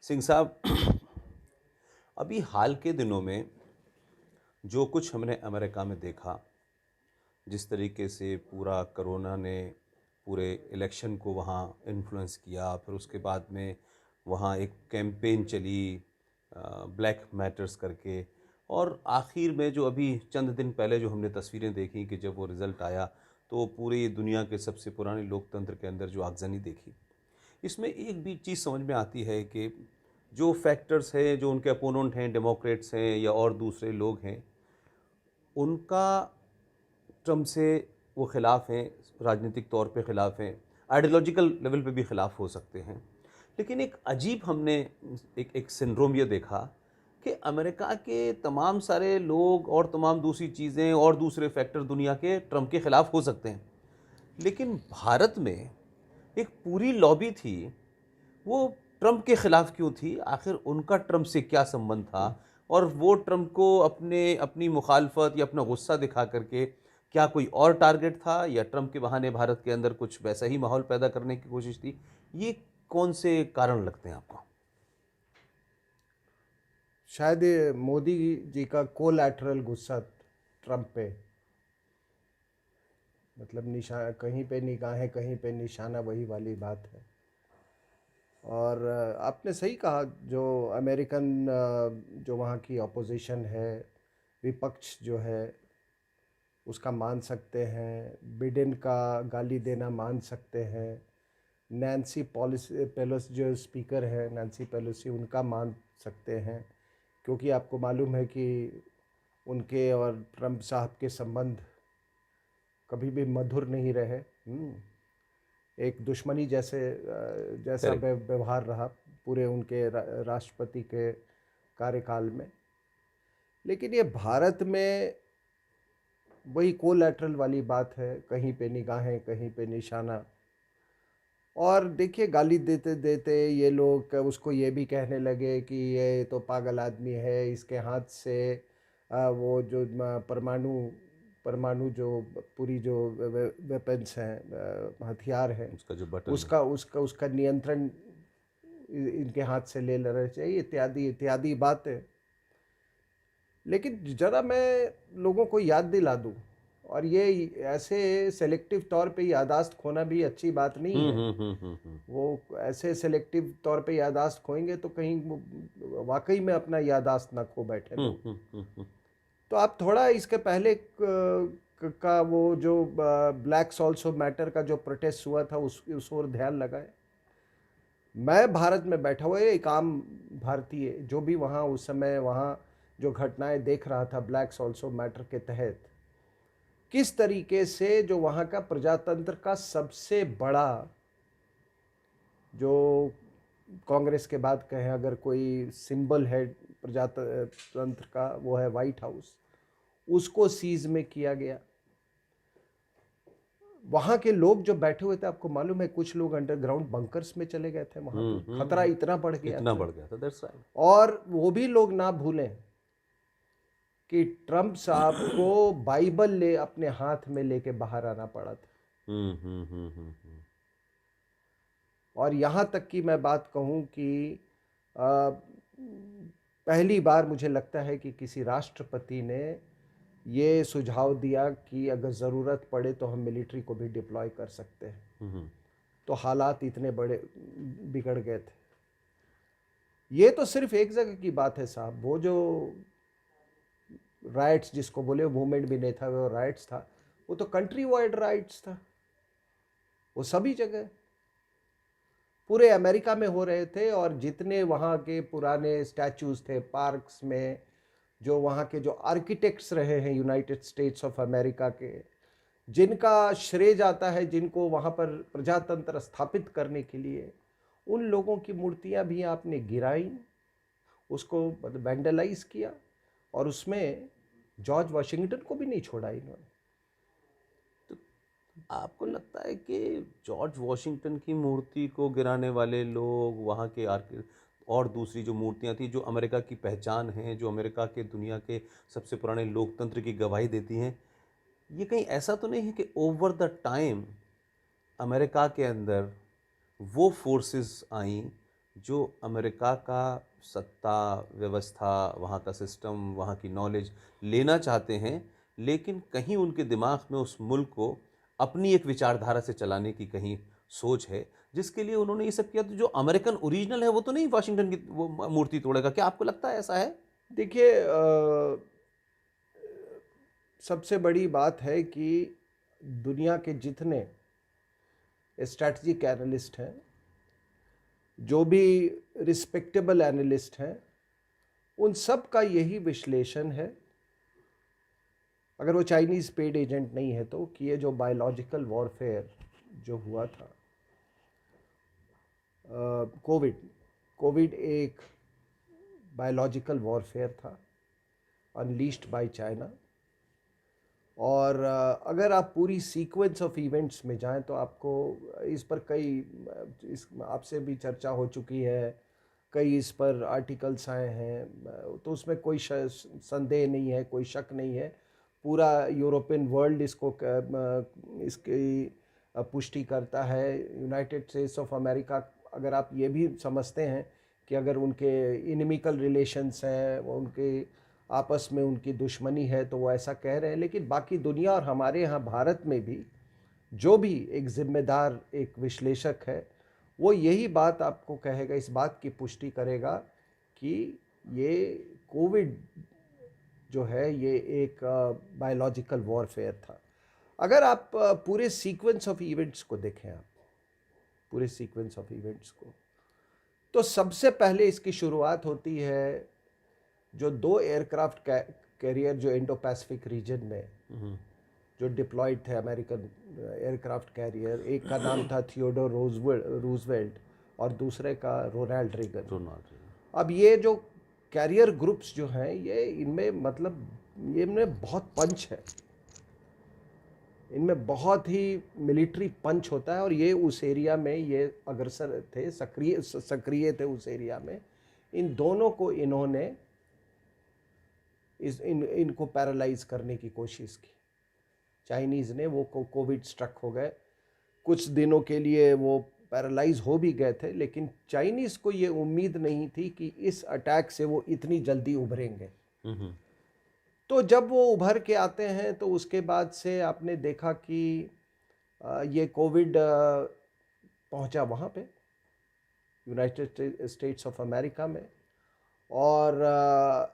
सिंह साहब, अभी हाल के दिनों में जो कुछ हमने अमेरिका में देखा, जिस तरीके से पूरा कोरोना ने पूरे इलेक्शन को वहाँ इन्फ्लुएंस किया, फिर उसके बाद में वहाँ एक कैंपेन चली ब्लैक मैटर्स करके, और आखिर में जो अभी चंद दिन पहले जो हमने तस्वीरें देखी कि जब वो रिज़ल्ट आया तो पूरी दुनिया के सबसे पुराने लोकतंत्र के अंदर जो आगजनी देखी, इसमें एक भी चीज़ समझ में आती है कि जो फैक्टर्स हैं, जो उनके अपोनेंट हैं, डेमोक्रेट्स हैं या और दूसरे लोग हैं, उनका ट्रम्प से वो ख़िलाफ़ हैं, राजनीतिक तौर पे ख़िलाफ़ हैं, आइडियोलॉजिकल लेवल पे भी ख़िलाफ़ हो सकते हैं। लेकिन एक अजीब हमने एक सिंड्रोम ये देखा कि अमेरिका के तमाम सारे लोग और तमाम दूसरी चीज़ें और दूसरे फैक्टर दुनिया के ट्रम्प के ख़िलाफ़ हो सकते हैं। लेकिन भारत में एक पूरी लॉबी थी, वो ट्रम्प के खिलाफ क्यों थी? आखिर उनका ट्रम्प से क्या संबंध था? और वो ट्रम्प को अपनी मुखालफत या अपना गुस्सा दिखा करके क्या कोई और टारगेट था, या ट्रम्प के बहाने भारत के अंदर कुछ वैसा ही माहौल पैदा करने की कोशिश थी? ये कौन से कारण लगते हैं आपको? शायद ये मोदी जी का कोलैटरल गुस्सा ट्रंप पे, मतलब निशान कहीं पे निगाहें कहीं पे निशाना, वही वाली बात है। और आपने सही कहा, जो अमेरिकन जो वहाँ की अपोजिशन है, विपक्ष जो है, उसका मान सकते हैं, बिडेन का गाली देना मान सकते हैं, नैन्सी पेलोसी जो स्पीकर है, नैन्सी पेलोसी, उनका मान सकते हैं, क्योंकि आपको मालूम है कि उनके और ट्रंप साहब के संबंध कभी भी मधुर नहीं रहे। एक दुश्मनी जैसा करेक्ट। व्यवहार रहा पूरे उनके राष्ट्रपति के कार्यकाल में। लेकिन ये भारत में वही कोलैटरल वाली बात है, कहीं पे निगाहें कहीं पे निशाना। और देखिए, गाली देते देते ये लोग उसको ये भी कहने लगे कि ये तो पागल आदमी है, इसके हाथ से वो जो परमाणु परमाणु जो पूरी जो वेपन्स हैं, हथियार हैं, उसका जो बटन है। उसका नियंत्रण इनके हाथ से ले लेना चाहिए, इत्यादि इत्यादि बातें। लेकिन जरा मैं लोगों को याद दिला दूं, और ये ऐसे सेलेक्टिव तौर पे यादाश्त खोना भी अच्छी बात नहीं है। हम्म। वो ऐसे सेलेक्टिव तौर पे यादाश्त खोएंगे तो कहीं वाकई में अपना यादाश्त ना खो बैठे हम्म लोग। हम्म हम्म हम्म तो आप थोड़ा इसके पहले का वो जो ब्लैक्स ऑल्सो मैटर का जो प्रोटेस्ट हुआ था, उस ओर ध्यान लगाए। मैं भारत में बैठा हुआ एक आम भारतीय, जो भी वहाँ उस समय वहाँ जो घटनाएं देख रहा था ब्लैक्स ऑल्सो मैटर के तहत, किस तरीके से जो वहाँ का प्रजातंत्र का सबसे बड़ा, जो कांग्रेस के बाद कहें अगर कोई सिंबल है प्रजातंत्र का, वो है व्हाइट हाउस, उसको सीज में किया गया। वहां के लोग जो बैठे हुए थे, आपको मालूम है कुछ लोग अंडरग्राउंड बंकर्स में चले गए थे, वहां पे खतरा इतना बढ़ गया इतना था। बढ़ गया था, दैट्स राइट। और वो भी लोग ना भूलें कि ट्रंप साहब को बाइबल ले अपने हाथ में लेके बाहर आना पड़ा था। और यहाँ तक कि मैं बात कहूँ कि आ, पहली बार मुझे लगता है कि किसी राष्ट्रपति ने ये सुझाव दिया कि अगर ज़रूरत पड़े तो हम मिलिट्री को भी डिप्लॉय कर सकते हैं। तो हालात इतने बड़े बिगड़ गए थे। ये तो सिर्फ एक जगह की बात है साहब, वो जो राइट्स जिसको बोले, मूवमेंट भी नहीं था, वो राइट्स था, वो तो कंट्री वाइड राइट्स था, वो सभी जगह पूरे अमेरिका में हो रहे थे। और जितने वहाँ के पुराने स्टैचूज थे पार्क्स में, जो वहाँ के जो आर्किटेक्ट्स रहे हैं यूनाइटेड स्टेट्स ऑफ अमेरिका के, जिनका श्रेय जाता है, जिनको वहाँ पर प्रजातंत्र स्थापित करने के लिए, उन लोगों की मूर्तियाँ भी आपने गिराई, उसको वैंडलाइज किया, और उसमें जॉर्ज वाशिंगटन को भी नहीं छोड़ा इन्होंने। तो आपको लगता है कि जॉर्ज वॉशिंगटन की मूर्ति को गिराने वाले लोग वहाँ के आर्कि और दूसरी जो मूर्तियाँ थी, जो अमेरिका की पहचान हैं, जो अमेरिका के दुनिया के सबसे पुराने लोकतंत्र की गवाही देती हैं, ये कहीं ऐसा तो नहीं है कि ओवर द टाइम अमेरिका के अंदर वो फोर्सेस आईं जो अमेरिका का सत्ता व्यवस्था, वहाँ का सिस्टम, वहाँ की नॉलेज लेना चाहते हैं, लेकिन कहीं उनके दिमाग में उस मुल्क को अपनी एक विचारधारा से चलाने की कहीं सोच है, जिसके लिए उन्होंने ये सब किया। तो जो अमेरिकन ओरिजिनल है वो तो नहीं वाशिंगटन की वो मूर्ति तोड़ेगा, क्या आपको लगता है ऐसा है? देखिए, सबसे बड़ी बात है कि दुनिया के जितने स्ट्रैटेजिक एनालिस्ट हैं, जो भी रिस्पेक्टेबल एनालिस्ट हैं, उन सब का यही विश्लेषण है, अगर वो चाइनीज़ पेड एजेंट नहीं है तो, कि ये जो बायोलॉजिकल वॉरफेयर जो हुआ था, कोविड कोविड एक बायोलॉजिकल वॉरफेयर था अनलीस्ड बाय चाइना। और अगर आप पूरी सीक्वेंस ऑफ इवेंट्स में जाएं तो आपको इस पर कई इस आपसे भी चर्चा हो चुकी है, कई इस पर आर्टिकल्स आए हैं, तो उसमें कोई संदेह नहीं है, कोई शक नहीं है। पूरा यूरोपियन वर्ल्ड इसकी पुष्टि करता है। यूनाइटेड स्टेट्स ऑफ अमेरिका, अगर आप ये भी समझते हैं कि अगर उनके इनमिकल रिलेशंस हैं, वो उनके आपस में उनकी दुश्मनी है, तो वो ऐसा कह रहे हैं, लेकिन बाकी दुनिया और हमारे यहाँ भारत में भी जो भी एक जिम्मेदार एक विश्लेषक है, वो यही बात आपको कहेगा, इस बात की पुष्टि करेगा कि ये कोविड जो है ये एक बायोलॉजिकल वॉरफेयर था। अगर आप पूरे सीक्वेंस ऑफ इवेंट्स को देखें, आप पूरे सीक्वेंस ऑफ इवेंट्स को, तो सबसे पहले इसकी शुरुआत होती है जो 2 एयरक्राफ्ट कैरियर जो इंडो पैसिफिक रीजन में जो डिप्लॉयड थे, अमेरिकन एयरक्राफ्ट कैरियर, एक का नाम था थियोडोर रूजवेल्ट और दूसरे का रोनाल्ड रीगन। अब ये जो कैरियर ग्रुप्स जो हैं, ये इनमें मतलब ये इनमें बहुत पंच है, इनमें बहुत ही मिलिट्री पंच होता है, और ये उस एरिया में ये अग्रसर थे, सक्रिय थे उस एरिया में। इन दोनों को इन्होंने इनको पैरालाइज करने की कोशिश की। चाइनीज़ ने, वो कोविड स्ट्रक हो गए, कुछ दिनों के लिए वो पैरालाइज हो भी गए थे, लेकिन चाइनीज़ को ये उम्मीद नहीं थी कि इस अटैक से वो इतनी जल्दी उभरेंगे। तो जब वो उभर के आते हैं तो उसके बाद से आपने देखा कि ये कोविड पहुंचा वहाँ पे यूनाइटेड स्टेट्स ऑफ अमेरिका में, और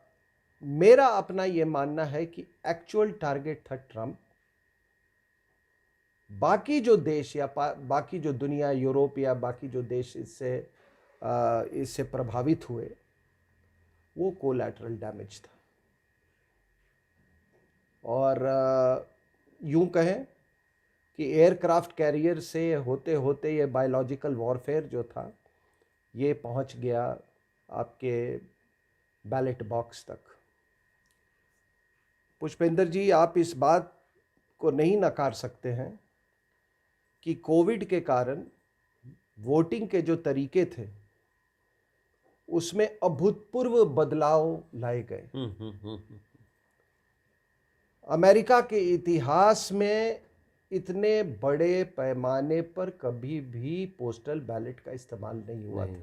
मेरा अपना ये मानना है कि एक्चुअल टारगेट था ट्रंप। बाकी जो देश या बाकी जो दुनिया, यूरोप या बाकी जो देश इससे प्रभावित हुए, वो कोलैटरल डैमेज था। और यूं कहें कि एयरक्राफ्ट कैरियर से होते होते ये बायोलॉजिकल वॉरफेयर जो था, ये पहुंच गया आपके बैलेट बॉक्स तक। पुष्पेंद्र जी, आप इस बात को नहीं नकार सकते हैं कि कोविड के कारण वोटिंग के जो तरीके थे उसमें अभूतपूर्व बदलाव लाए गए। अमेरिका के इतिहास में इतने बड़े पैमाने पर कभी भी पोस्टल बैलेट का इस्तेमाल नहीं हुआ था।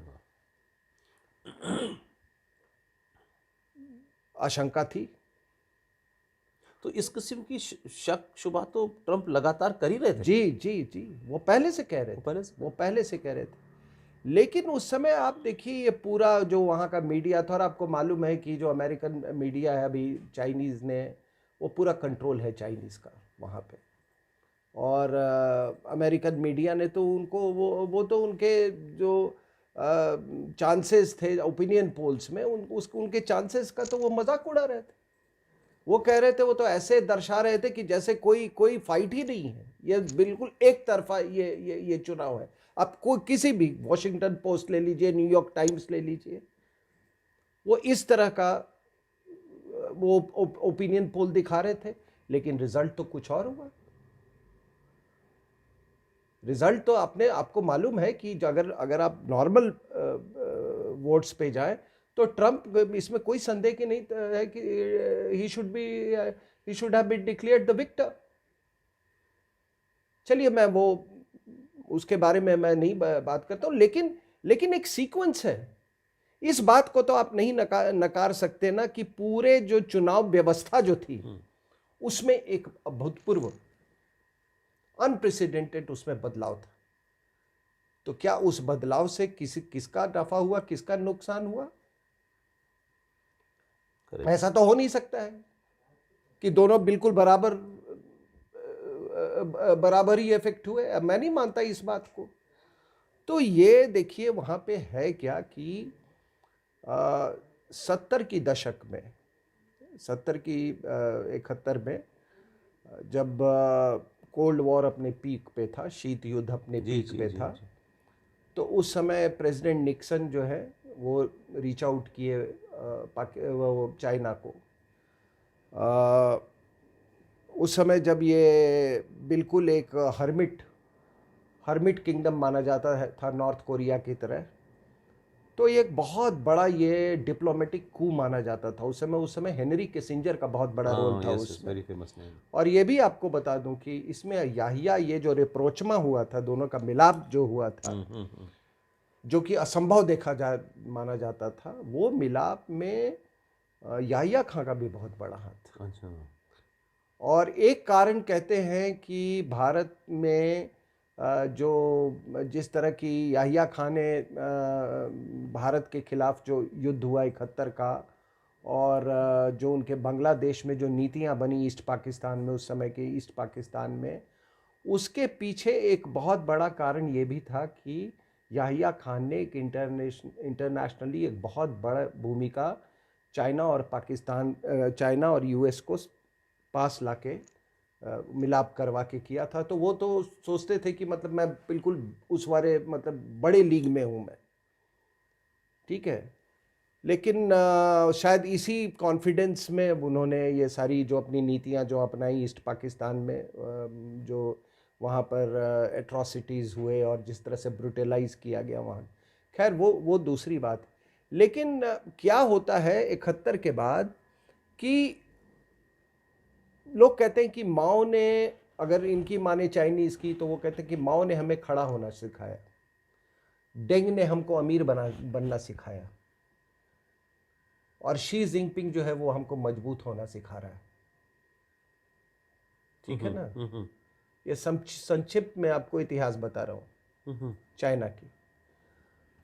आशंका थी, तो इस किस्म की शक शुबा तो ट्रंप लगातार कर ही रहे थे। जी जी जी, वो पहले से कह रहे थे, वो पहले से कह रहे थे। लेकिन उस समय आप देखिए, ये पूरा जो वहाँ का मीडिया था, और आपको मालूम है कि जो अमेरिकन मीडिया है अभी चाइनीज़ ने, वो पूरा कंट्रोल है चाइनीज़ का वहाँ पे। और अमेरिकन मीडिया ने तो उनको वो तो उनके जो चांसेस थे ओपिनियन पोल्स में, उनके चांसेस का तो वो मजाक उड़ा रहे थे। वो कह रहे थे, वो तो ऐसे दर्शा रहे थे कि जैसे कोई फाइट ही नहीं है, ये बिल्कुल एक तरफा ये चुनाव है। आप कोई किसी भी वॉशिंगटन पोस्ट ले लीजिए, न्यूयॉर्क टाइम्स ले लीजिए, वो इस तरह का वो ओपिनियन पोल दिखा रहे थे, लेकिन रिजल्ट तो कुछ और हुआ। रिजल्ट तो आपको मालूम है कि अगर आप नॉर्मल वोट्स पे जाएं तो ट्रंप, इसमें कोई संदेह की नहीं है कि ही should have been declared the victor. चलिए, मैं वो उसके बारे में मैं नहीं बात करता हूं, लेकिन लेकिन एक सीक्वेंस है। इस बात को तो आप नहीं नकार सकते ना कि पूरे जो चुनाव व्यवस्था जो थी उसमें एक अभूतपूर्व अनप्रेसिडेंटेड उसमें बदलाव था। तो क्या उस बदलाव से किसका नफा हुआ, किसका नुकसान हुआ? ऐसा तो हो नहीं सकता है कि दोनों बिल्कुल बराबर ही इफेक्ट हुए। मैं नहीं मानता इस बात को। तो ये देखिए वहां पे है क्या कि 70 की दशक में, 71 में, जब कोल्ड वॉर अपने पीक पे था, शीत युद्ध अपने जी पीक जी पे जी था, जी। तो उस समय प्रेसिडेंट निक्सन जो है वो रीच आउट किए वो चाइना को। उस समय जब ये बिल्कुल एक हर्मिट किंगडम माना जाता है था नॉर्थ कोरिया की तरह, तो ये एक बहुत बड़ा ये डिप्लोमेटिक कू माना जाता था उस समय हेनरी किसिंजर का बहुत बड़ा रोल हाँ, था यस यस, उसमें। Very famous name. और ये भी आपको बता दूं कि इसमें याहिया ये जो रिप्रोचमा हुआ था, दोनों का मिलाप जो हुआ था, जो कि असंभव माना जाता था, वो मिलाप में याहिया खां का भी बहुत बड़ा हाथ था। अच्छा। और एक कारण कहते हैं कि भारत में जो जिस तरह की याहिया खान ने भारत के खिलाफ जो युद्ध हुआ 71 का, और जो उनके बांग्लादेश में जो नीतियां बनी ईस्ट पाकिस्तान में, उस समय के ईस्ट पाकिस्तान में, उसके पीछे एक बहुत बड़ा कारण ये भी था कि याहिया खान ने एक इंटरनेशनली एक बहुत बड़ा भूमिका चाइना और यूएस को पास लाके मिलाप करवा के किया था। तो वो तो सोचते थे कि मतलब मैं बिल्कुल उस वाले मतलब बड़े लीग में हूं मैं, ठीक है। लेकिन शायद इसी कॉन्फिडेंस में उन्होंने ये सारी जो अपनी नीतियां जो अपनाई ईस्ट पाकिस्तान में, जो वहाँ पर एट्रॉसिटीज़ हुए और जिस तरह से ब्रूटलाइज किया गया वहाँ, खैर वो दूसरी बात है। लेकिन क्या होता है 71 के बाद कि लोग कहते हैं कि माओ ने, अगर इनकी माने चाइनीज़ की, तो वो कहते हैं कि माओ ने हमें खड़ा होना सिखाया, डेंग ने हमको अमीर बनना सिखाया, और शी जिनपिंग जो है वो हमको मजबूत होना सिखा रहा है। ठीक है ना? ये संक्षिप्त में आपको इतिहास बता रहा हूँ चाइना की।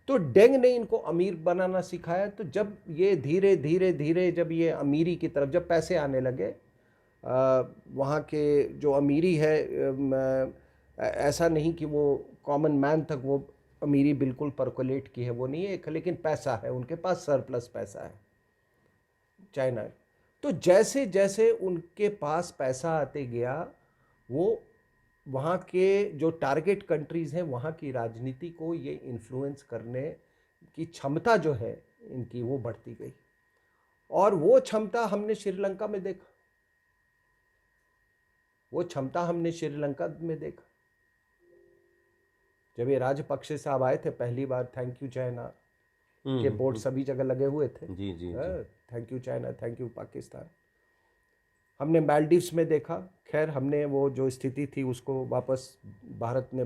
तो डेंग ने इनको अमीर बनाना सिखाया। तो जब ये धीरे धीरे धीरे जब ये अमीरी की तरफ, जब पैसे आने लगे, वहाँ के जो अमीरी है, ऐसा नहीं कि वो कॉमन मैन तक वो अमीरी बिल्कुल परकोलेट की है, वो नहीं है, लेकिन पैसा है उनके पास, सरप्लस पैसा है चाइना। तो जैसे जैसे उनके पास पैसा आते गया, वो वहाँ के जो टारगेट कंट्रीज़ हैं वहाँ की राजनीति को ये इन्फ्लुएंस करने की क्षमता जो है इनकी, वो बढ़ती गई। और वो क्षमता हमने श्रीलंका में देखा, जब ये राजपक्षे साहब आए थे पहली बार, थैंक यू चाइना के बोर्ड सभी जगह लगे हुए थे, जी जी जी। Thank you China, thank you Pakistan. हमने मालदीव्स में देखा, खैर हमने वो जो स्थिति थी उसको वापस भारत ने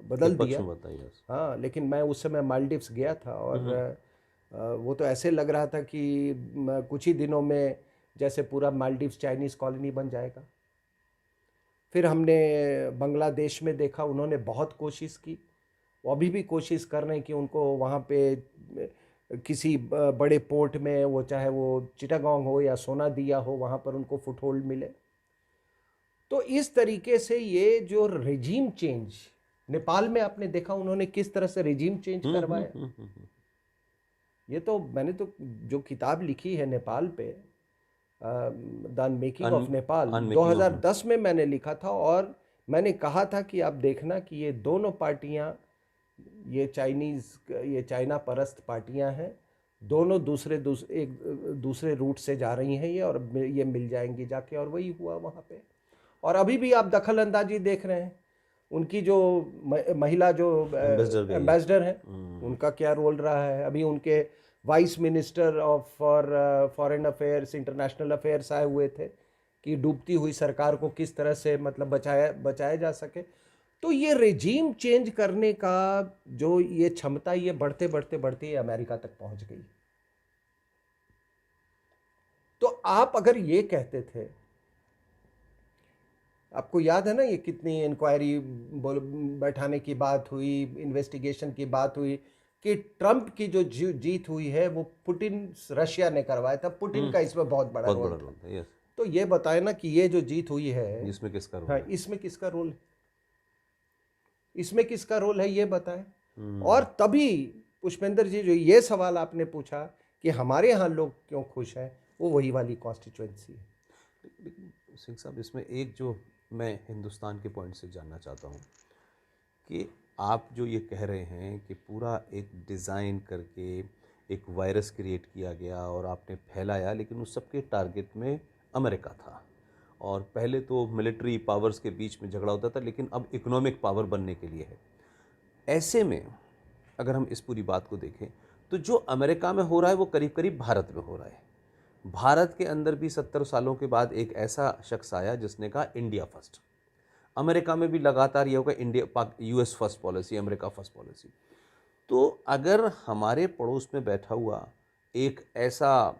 बदल पक्ष दिया। में बताइए। हाँ, लेकिन मैं उस समय मालदीव्स गया था, और वो तो ऐसे लग रहा था कि कुछ ही दिनों में जैसे पूरा मालदीव्स चाइनीज़ कॉलोनी बन जाएगा। फिर हमने बांग्लादेश में देखा, उन्होंने बहुत कोशिश की, वो अभी भी कोशिश कर रहे हैं कि उनको वहाँ पे किसी बड़े पोर्ट में, वो चाहे वो चिटागोंग हो या सोनादिया हो, वहाँ पर उनको फुटहोल्ड मिले। तो इस तरीके से ये जो रेजीम चेंज, नेपाल में आपने देखा उन्होंने किस तरह से रेजीम चेंज करवाया। ये तो मैंने तो जो किताब लिखी है नेपाल पे, the making of Nepal, unmaking of 2010 में मैंने लिखा था, और मैंने कहा था कि आप देखना कि ये दोनों पार्टियां, ये चाइना परस्त पार्टियां हैं, दोनों एक दूसरे रूट से जा रही हैं ये, और ये मिल जाएंगी जाके। और वही हुआ वहाँ पे। और अभी भी आप दखल अंदाजी देख रहे हैं, उनकी जो महिला जो एम्बेसडर हैं, उनका क्या रोल रहा है। अभी उनके vice minister of foreign affairs, international affairs आए हुए थे कि डूबती हुई सरकार को किस तरह से मतलब बचाया जा सके। तो ये रेजीम चेंज करने का जो ये क्षमता, ये बढ़ते बढ़ते बढ़ते ये अमेरिका तक पहुंच गई। तो आप अगर ये कहते थे, आपको याद है ना ये कितनी इंक्वायरी बैठाने की बात हुई, इन्वेस्टिगेशन की बात हुई कि ट्रंप की जो जीत हुई है वो पुतिन, रशिया ने करवाया था, पुतिन का इसमें बहुत बड़ा बहुत रोल बड़ा था। रोल था, यस। तो ये बताए ना कि ये जो जीत हुई है, इसमें किसका रोल हाँ, है? इसमें किसका रोल है, इसमें किसका रोल है, ये बताएं। और तभी पुष्पेंद्र जी, जो ये सवाल आपने पूछा कि हमारे यहाँ लोग क्यों खुश हैं, वो वही वाली कॉन्स्टिट्यूएंसी है। लेकिन सिंह साहब, इसमें एक जो मैं हिंदुस्तान के पॉइंट से जानना चाहता हूँ कि आप जो ये कह रहे हैं कि पूरा एक डिज़ाइन करके एक वायरस क्रिएट किया गया और आपने फैलाया, लेकिन उस सबके टारगेट में अमेरिका था। और पहले तो मिलिट्री पावर्स के बीच में झगड़ा होता था, लेकिन अब इकोनॉमिक पावर बनने के लिए है। ऐसे में अगर हम इस पूरी बात को देखें तो जो अमेरिका में हो रहा है वो करीब करीब भारत में हो रहा है। भारत के अंदर भी 70 सालों के बाद एक ऐसा शख्स आया जिसने कहा इंडिया फर्स्ट। अमेरिका में भी लगातार ये होगा India US first policy, America first policy. तो अगर हमारे पड़ोस में बैठा हुआ एक ऐसा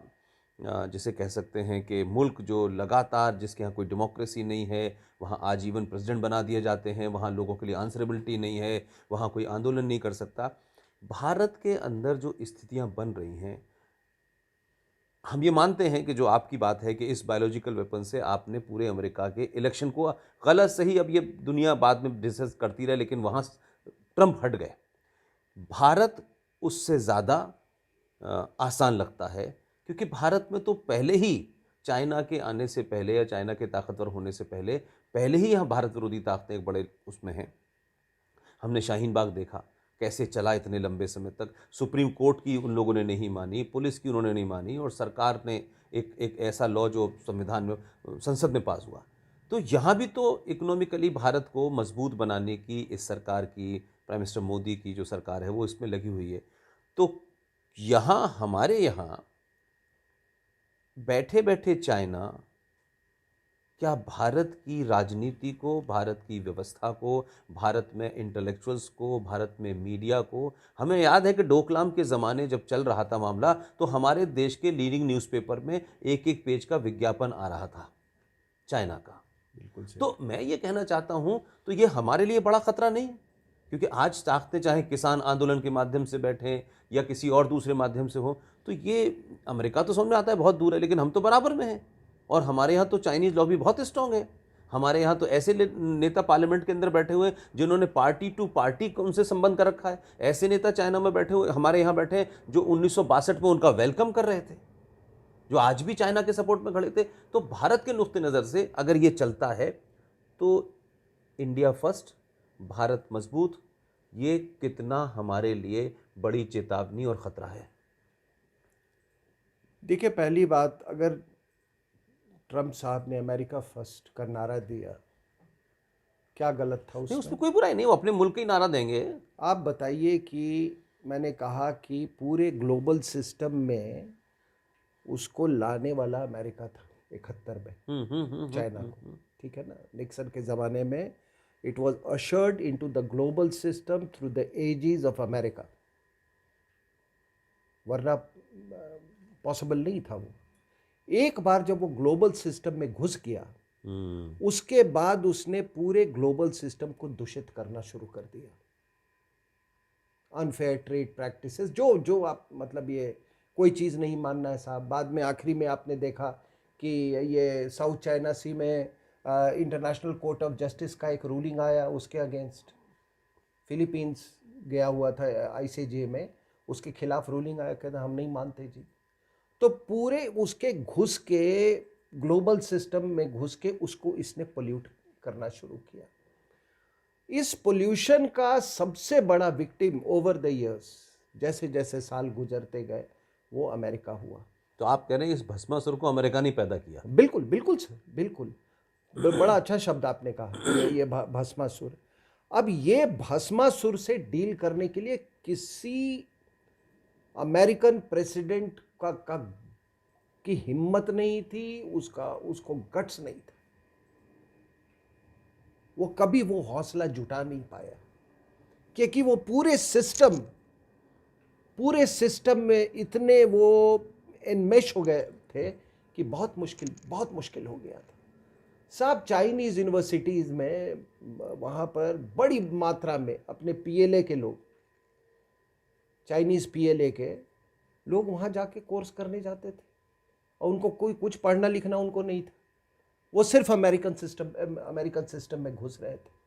जिसे कह सकते हैं कि मुल्क जो लगातार, जिसके यहाँ कोई डेमोक्रेसी नहीं है, वहाँ आजीवन प्रेसिडेंट बना दिए जाते हैं, वहाँ लोगों के लिए आंसरेबिलिटी नहीं है, वहाँ कोई आंदोलन नहीं कर सकता, भारत के अंदर जो स्थितियाँ बन रही हैं, हम ये मानते हैं कि जो आपकी बात है कि इस बायोलॉजिकल वेपन से आपने पूरे अमेरिका के इलेक्शन को, गलत सही अब ये दुनिया बाद में डिस्कस करती रहे, लेकिन वहाँ ट्रंप हट गए। भारत उससे ज़्यादा आसान लगता है, क्योंकि भारत में तो पहले ही चाइना के आने से पहले या चाइना के ताकतवर होने से पहले ही यहाँ भारत विरोधी ताकतें एक बड़े उसमें हैं। हमने शाहीन बाग देखा कैसे चला इतने लंबे समय तक, सुप्रीम कोर्ट की उन लोगों ने नहीं मानी, पुलिस की उन्होंने नहीं मानी, और सरकार ने एक ऐसा लॉ जो संविधान में, संसद में पास हुआ। तो यहाँ भी तो इकोनॉमिकली भारत को मजबूत बनाने की इस सरकार की, प्राइम मिनिस्टर मोदी की जो सरकार है वो इसमें लगी हुई है। तो यहाँ हमारे यहाँ बैठे बैठे चाइना क्या भारत की राजनीति को, भारत की व्यवस्था को, भारत में इंटेलेक्चुअल्स को, भारत में मीडिया को, हमें याद है कि डोकलाम के ज़माने जब चल रहा था मामला, तो हमारे देश के लीडिंग न्यूज़पेपर में एक एक पेज का विज्ञापन आ रहा था चाइना का। बिल्कुल सही। तो मैं ये कहना चाहता हूँ, तो ये हमारे लिए बड़ा खतरा नहीं है, क्योंकि आज ताकतें चाहे किसान आंदोलन के माध्यम से बैठें या किसी और दूसरे माध्यम से हो, तो ये अमेरिका तो समझ में आता है बहुत दूर है, लेकिन हम तो बराबर में हैं। और हमारे यहाँ तो चाइनीज़ लॉबी बहुत स्ट्रांग है। हमारे यहाँ तो ऐसे नेता पार्लियामेंट के अंदर बैठे हुए हैं जिन्होंने पार्टी टू पार्टी उनसे संबंध कर रखा है। ऐसे नेता चाइना में बैठे हुए, हमारे यहाँ बैठे हैं जो 1962 में उनका वेलकम कर रहे थे, जो आज भी चाइना के सपोर्ट में खड़े थे। तो भारत के नुक्ते नज़र से अगर ये चलता है तो इंडिया फर्स्ट, भारत मजबूत, ये कितना हमारे लिए बड़ी चेतावनी और ख़तरा है। देखिए, पहली बात, अगर ट्रंप साहब ने अमेरिका फर्स्ट का नारा दिया, क्या गलत था नहीं, उसमें? उसमें कोई बुराई नहीं, वो अपने मुल्क का ही नारा देंगे। आप बताइए कि मैंने कहा कि पूरे ग्लोबल सिस्टम में उसको लाने वाला अमेरिका था 71 में, चाइना को, ठीक है ना, निक्सन के ज़माने में। It was ushered into the global system through the aegis of America, वरना पॉसिबल नहीं था वो। एक बार जब वो ग्लोबल सिस्टम में घुस गया, उसके बाद उसने पूरे ग्लोबल सिस्टम को दूषित करना शुरू कर दिया। अनफेयर ट्रेड प्रैक्टिसेस, जो जो आप, मतलब ये कोई चीज़ नहीं मानना है साहब। बाद में आखिरी में आपने देखा कि ये साउथ चाइना सी में इंटरनेशनल कोर्ट ऑफ जस्टिस का एक रूलिंग आया उसके अगेंस्ट। फिलीपींस गया हुआ था आईसीजे में, उसके खिलाफ रूलिंग आया, कहता हम नहीं मानते जी। तो पूरे उसके घुस के, ग्लोबल सिस्टम में घुस के उसको इसने पोल्यूट करना शुरू किया। इस पोल्यूशन का सबसे बड़ा विक्टिम ओवर द इयर्स, जैसे जैसे साल गुजरते गए, वो अमेरिका हुआ। तो आप कह रहे हैं इस भस्मासुर को अमेरिका ने पैदा किया? बिल्कुल बिल्कुल सर, बिल्कुल। बड़ा अच्छा शब्द आपने कहा, ये भस्मासुर। अब ये भस्मासुर से डील करने के लिए किसी अमेरिकन प्रेसिडेंट का की हिम्मत नहीं थी, उसको गट्स नहीं था। वो कभी वो हौसला जुटा नहीं पाया, क्योंकि वो पूरे सिस्टम में इतने वो इनमेश हो गए थे कि बहुत मुश्किल हो गया था। सब चाइनीज़ यूनिवर्सिटीज़ में वहाँ पर बड़ी मात्रा में अपने पीएलए के लोग, चाइनीज़ पीएलए के लोग वहाँ जाके कोर्स करने जाते थे, और उनको कोई कुछ पढ़ना लिखना उनको नहीं था। वो सिर्फ अमेरिकन सिस्टम में घुस रहे थे।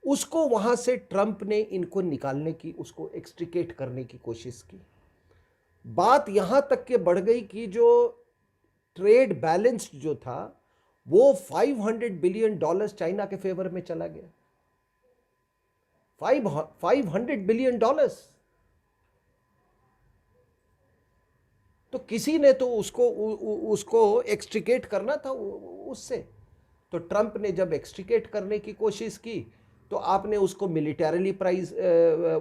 उसको वहाँ से ट्रंप ने इनको निकालने की, उसको एक्सट्रिकेट करने की कोशिश की। बात यहाँ तक के बढ़ गई कि जो ट्रेड बैलेंस जो था वो $500 बिलियन चाइना के फेवर में चला गया। $500 बिलियन। तो किसी ने तो उसको एक्सट्रिकेट करना था उससे। तो ट्रंप ने जब एक्सट्रिकेट करने की कोशिश की तो आपने उसको मिलिटरीली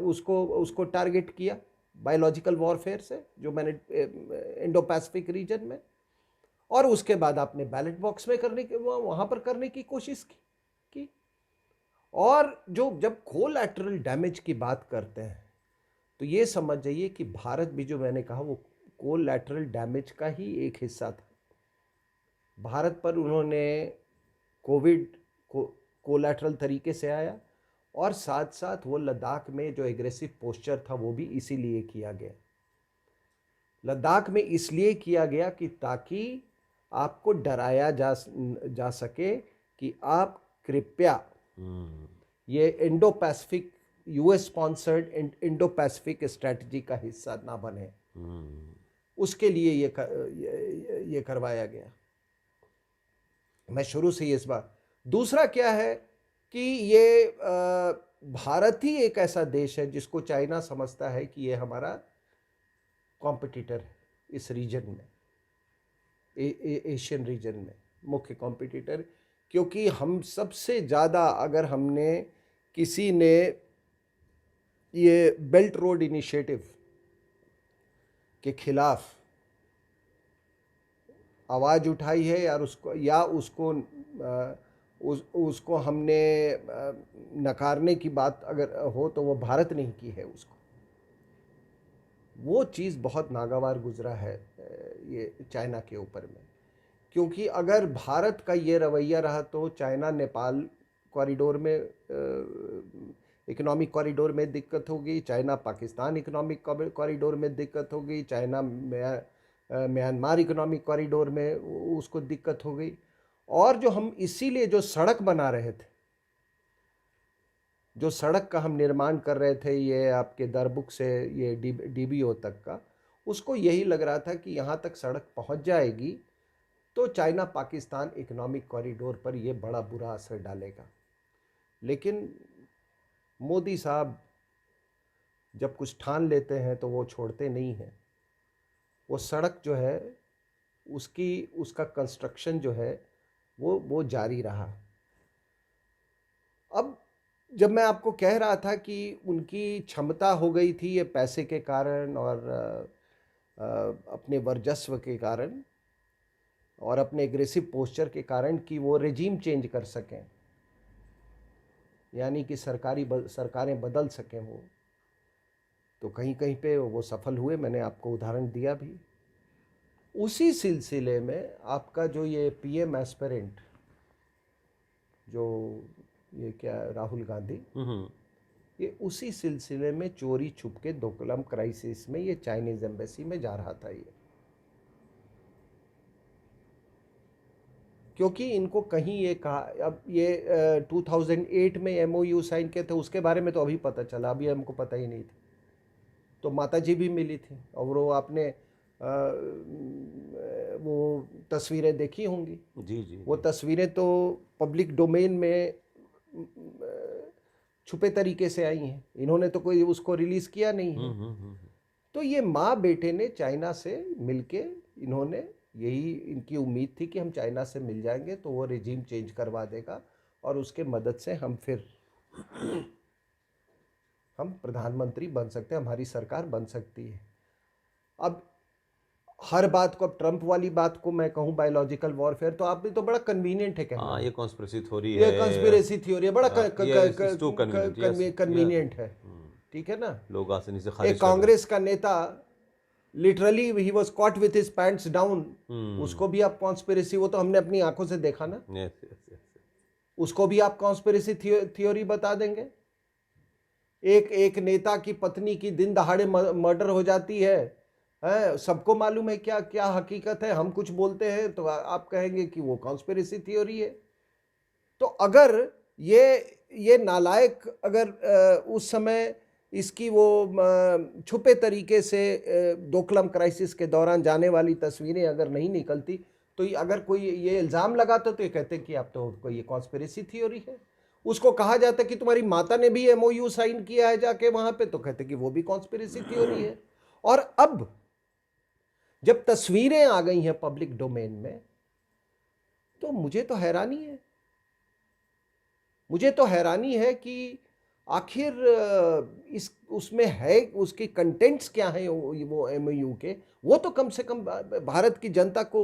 उसको टारगेट किया बायोलॉजिकल वॉरफेयर से, जो मैंने इंडो पैसिफिक रीजन में, और उसके बाद आपने बैलेट बॉक्स में वहां पर करने की कोशिश की। और जब कोलैटरल डैमेज की बात करते हैं तो ये समझ जाइए कि भारत भी, जो मैंने कहा, वो कोलैटरल डैमेज का ही एक हिस्सा था। भारत पर उन्होंने कोविड को कोलैटरल तरीके से आया, और साथ साथ वो लद्दाख में जो एग्रेसिव पोस्चर था वो भी इसीलिए किया गया। लद्दाख में इसलिए किया गया कि ताकि आपको डराया जा सके कि आप कृपया ये Indo Pacific, US sponsored Indo Pacific strategy का हिस्सा ना बने। उसके लिए ये करवाया गया। मैं शुरू से इस बात। दूसरा क्या है कि ये भारत ही एक ऐसा देश है जिसको चाइना समझता है कि ये हमारा कॉम्पिटिटर है इस रीजन में, एशियन रीजन में मुख्य कॉम्पिटिटर। क्योंकि हम सबसे ज़्यादा, अगर हमने किसी ने ये बेल्ट रोड इनिशिएटिव के खिलाफ आवाज़ उठाई है, उसको हमने नकारने की बात अगर हो तो वो भारत नहीं की है। उसको वो चीज़ बहुत नागवार गुजरा है ये चाइना के ऊपर में। क्योंकि अगर भारत का ये रवैया रहा तो चाइना नेपाल कॉरिडोर में, इकोनॉमिक कॉरिडोर में दिक्कत होगी, चाइना पाकिस्तान इकोनॉमिक कॉरिडोर में दिक्कत होगी, चाइना म्यांमार इकोनॉमिक कॉरिडोर में उसको दिक्कत हो गई। और जो हम इसीलिए जो सड़क बना रहे थे, जो सड़क का हम निर्माण कर रहे थे, ये आपके दरबुक से ये डीबीओ तक का, उसको यही लग रहा था कि यहाँ तक सड़क पहुँच जाएगी तो चाइना पाकिस्तान इकोनॉमिक कॉरिडोर पर ये बड़ा बुरा असर डालेगा। लेकिन मोदी साहब जब कुछ ठान लेते हैं तो वो छोड़ते नहीं हैं। वो सड़क जो है उसका कंस्ट्रक्शन जो है वो जारी रहा। अब जब मैं आपको कह रहा था कि उनकी क्षमता हो गई थी ये पैसे के कारण और अपने वर्चस्व के कारण और अपने एग्रेसिव पोस्चर के कारण कि वो रेजीम चेंज कर सकें, यानी कि सरकारें बदल सकें वो, तो कहीं कहीं पे वो सफल हुए। मैंने आपको उदाहरण दिया भी। उसी सिलसिले में आपका जो ये पीएम एस्पिरेंट, जो ये क्या राहुल गांधी, ये उसी सिलसिले में चोरी छुपके डोकलाम क्राइसिस में ये चाइनीज एम्बेसी में जा रहा था ये, क्योंकि इनको कहीं ये कहा। अब ये 2008 में एमओयू साइन किए थे, उसके बारे में तो अभी पता चला, अभी हमको पता ही नहीं था। तो माताजी भी मिली थी, और वो आपने वो तस्वीरें देखी होंगी। जी जी। वो तस्वीरें तो पब्लिक डोमेन में छुपे तरीके से आई हैं, इन्होंने तो कोई उसको रिलीज किया नहीं है। तो ये माँ बेटे ने चाइना से मिलके, इन्होंने यही इनकी उम्मीद थी कि हम चाइना से मिल जाएंगे तो वो रेजीम चेंज करवा देगा और उसके मदद से हम प्रधानमंत्री बन सकते हैं, हमारी सरकार बन सकती है। अब हर बात को, अब ट्रंप वाली बात को मैं कहूँ बायोलॉजिकल वॉरफेयर, तो आप भी तो बड़ा कन्वीनियंट है कहना, हाँ, ये कॉन्स्पिरेसी थ्योरी ये है, कंस्पिरेसी थ्योरी है, बड़ा ये टू कन्वीनियंट, यस, कन्वीनियंट है, ठीक है ना। लोग आसानी से खारिज एक कर देते कांग्रेस का नेता literally he was cot with his pants down, हैं। उसको भी आप कॉन्स्पिरेसी, वो तो हमने अपनी आंखों से देखा ना, यस यस यस। उसको भी आप कॉन्स्पिरेसी थ्योरी बता देंगे। एक एक नेता की पत्नी की दिन दहाड़े मर्डर हो जाती है, सबको मालूम है क्या क्या हकीकत है, हम कुछ बोलते हैं तो आप कहेंगे कि वो कॉन्स्पिरेसी थ्योरी है। तो अगर ये नालायक अगर उस समय इसकी वो छुपे तरीके से डोकलाम क्राइसिस के दौरान जाने वाली तस्वीरें अगर नहीं निकलती, तो अगर कोई ये इल्ज़ाम लगाता तो ये कहते कि आप तो कोई ये कॉन्स्पिरेसी थ्योरी है। उसको कहा जाता कि तुम्हारी माता ने भी एमओयू साइन किया है जाके वहां पे, तो कहते कि वो भी कॉन्स्पिरेसी थ्योरी है। और अब जब तस्वीरें आ गई हैं पब्लिक डोमेन में, तो मुझे तो हैरानी है कि आखिर इस उसमें है, उसके कंटेंट्स क्या हैं, वो एमओयू के, वो तो कम से कम भारत की जनता को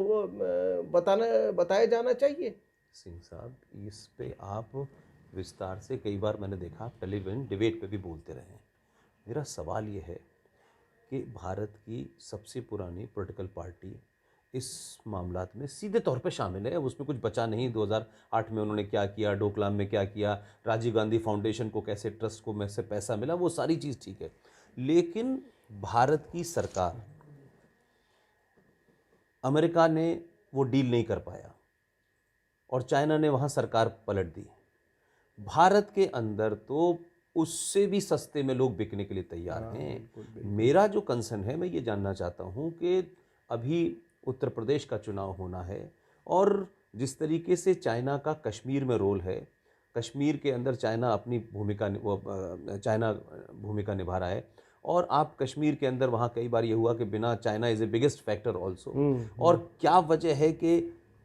बताया जाना चाहिए। सिंह साहब, इस पे आप विस्तार से कई बार मैंने देखा टेलीविजन डिबेट पे भी बोलते रहे हैं। मेरा सवाल ये है कि भारत की सबसे पुरानी पॉलिटिकल पार्टी इस मामलात में सीधे तौर पे शामिल है। अब उसमें कुछ बचा नहीं, 2008 में उन्होंने क्या किया, डोकलाम में क्या किया, राजीव गांधी फाउंडेशन को कैसे, ट्रस्ट को में से पैसा मिला, वो सारी चीज़ ठीक है। लेकिन भारत की सरकार, अमेरिका ने वो डील नहीं कर पाया और चाइना ने वहाँ सरकार पलट दी। भारत के अंदर तो उससे भी सस्ते में लोग बिकने के लिए तैयार हैं। मेरा जो कंसर्न है, मैं ये जानना चाहता हूँ कि अभी उत्तर प्रदेश का चुनाव होना है और जिस तरीके से चाइना का कश्मीर में रोल है, कश्मीर के अंदर चाइना अपनी भूमिका निभा रहा है, और आप कश्मीर के अंदर वहाँ कई बार ये हुआ कि बिना, China is a biggest factor also, और क्या वजह है कि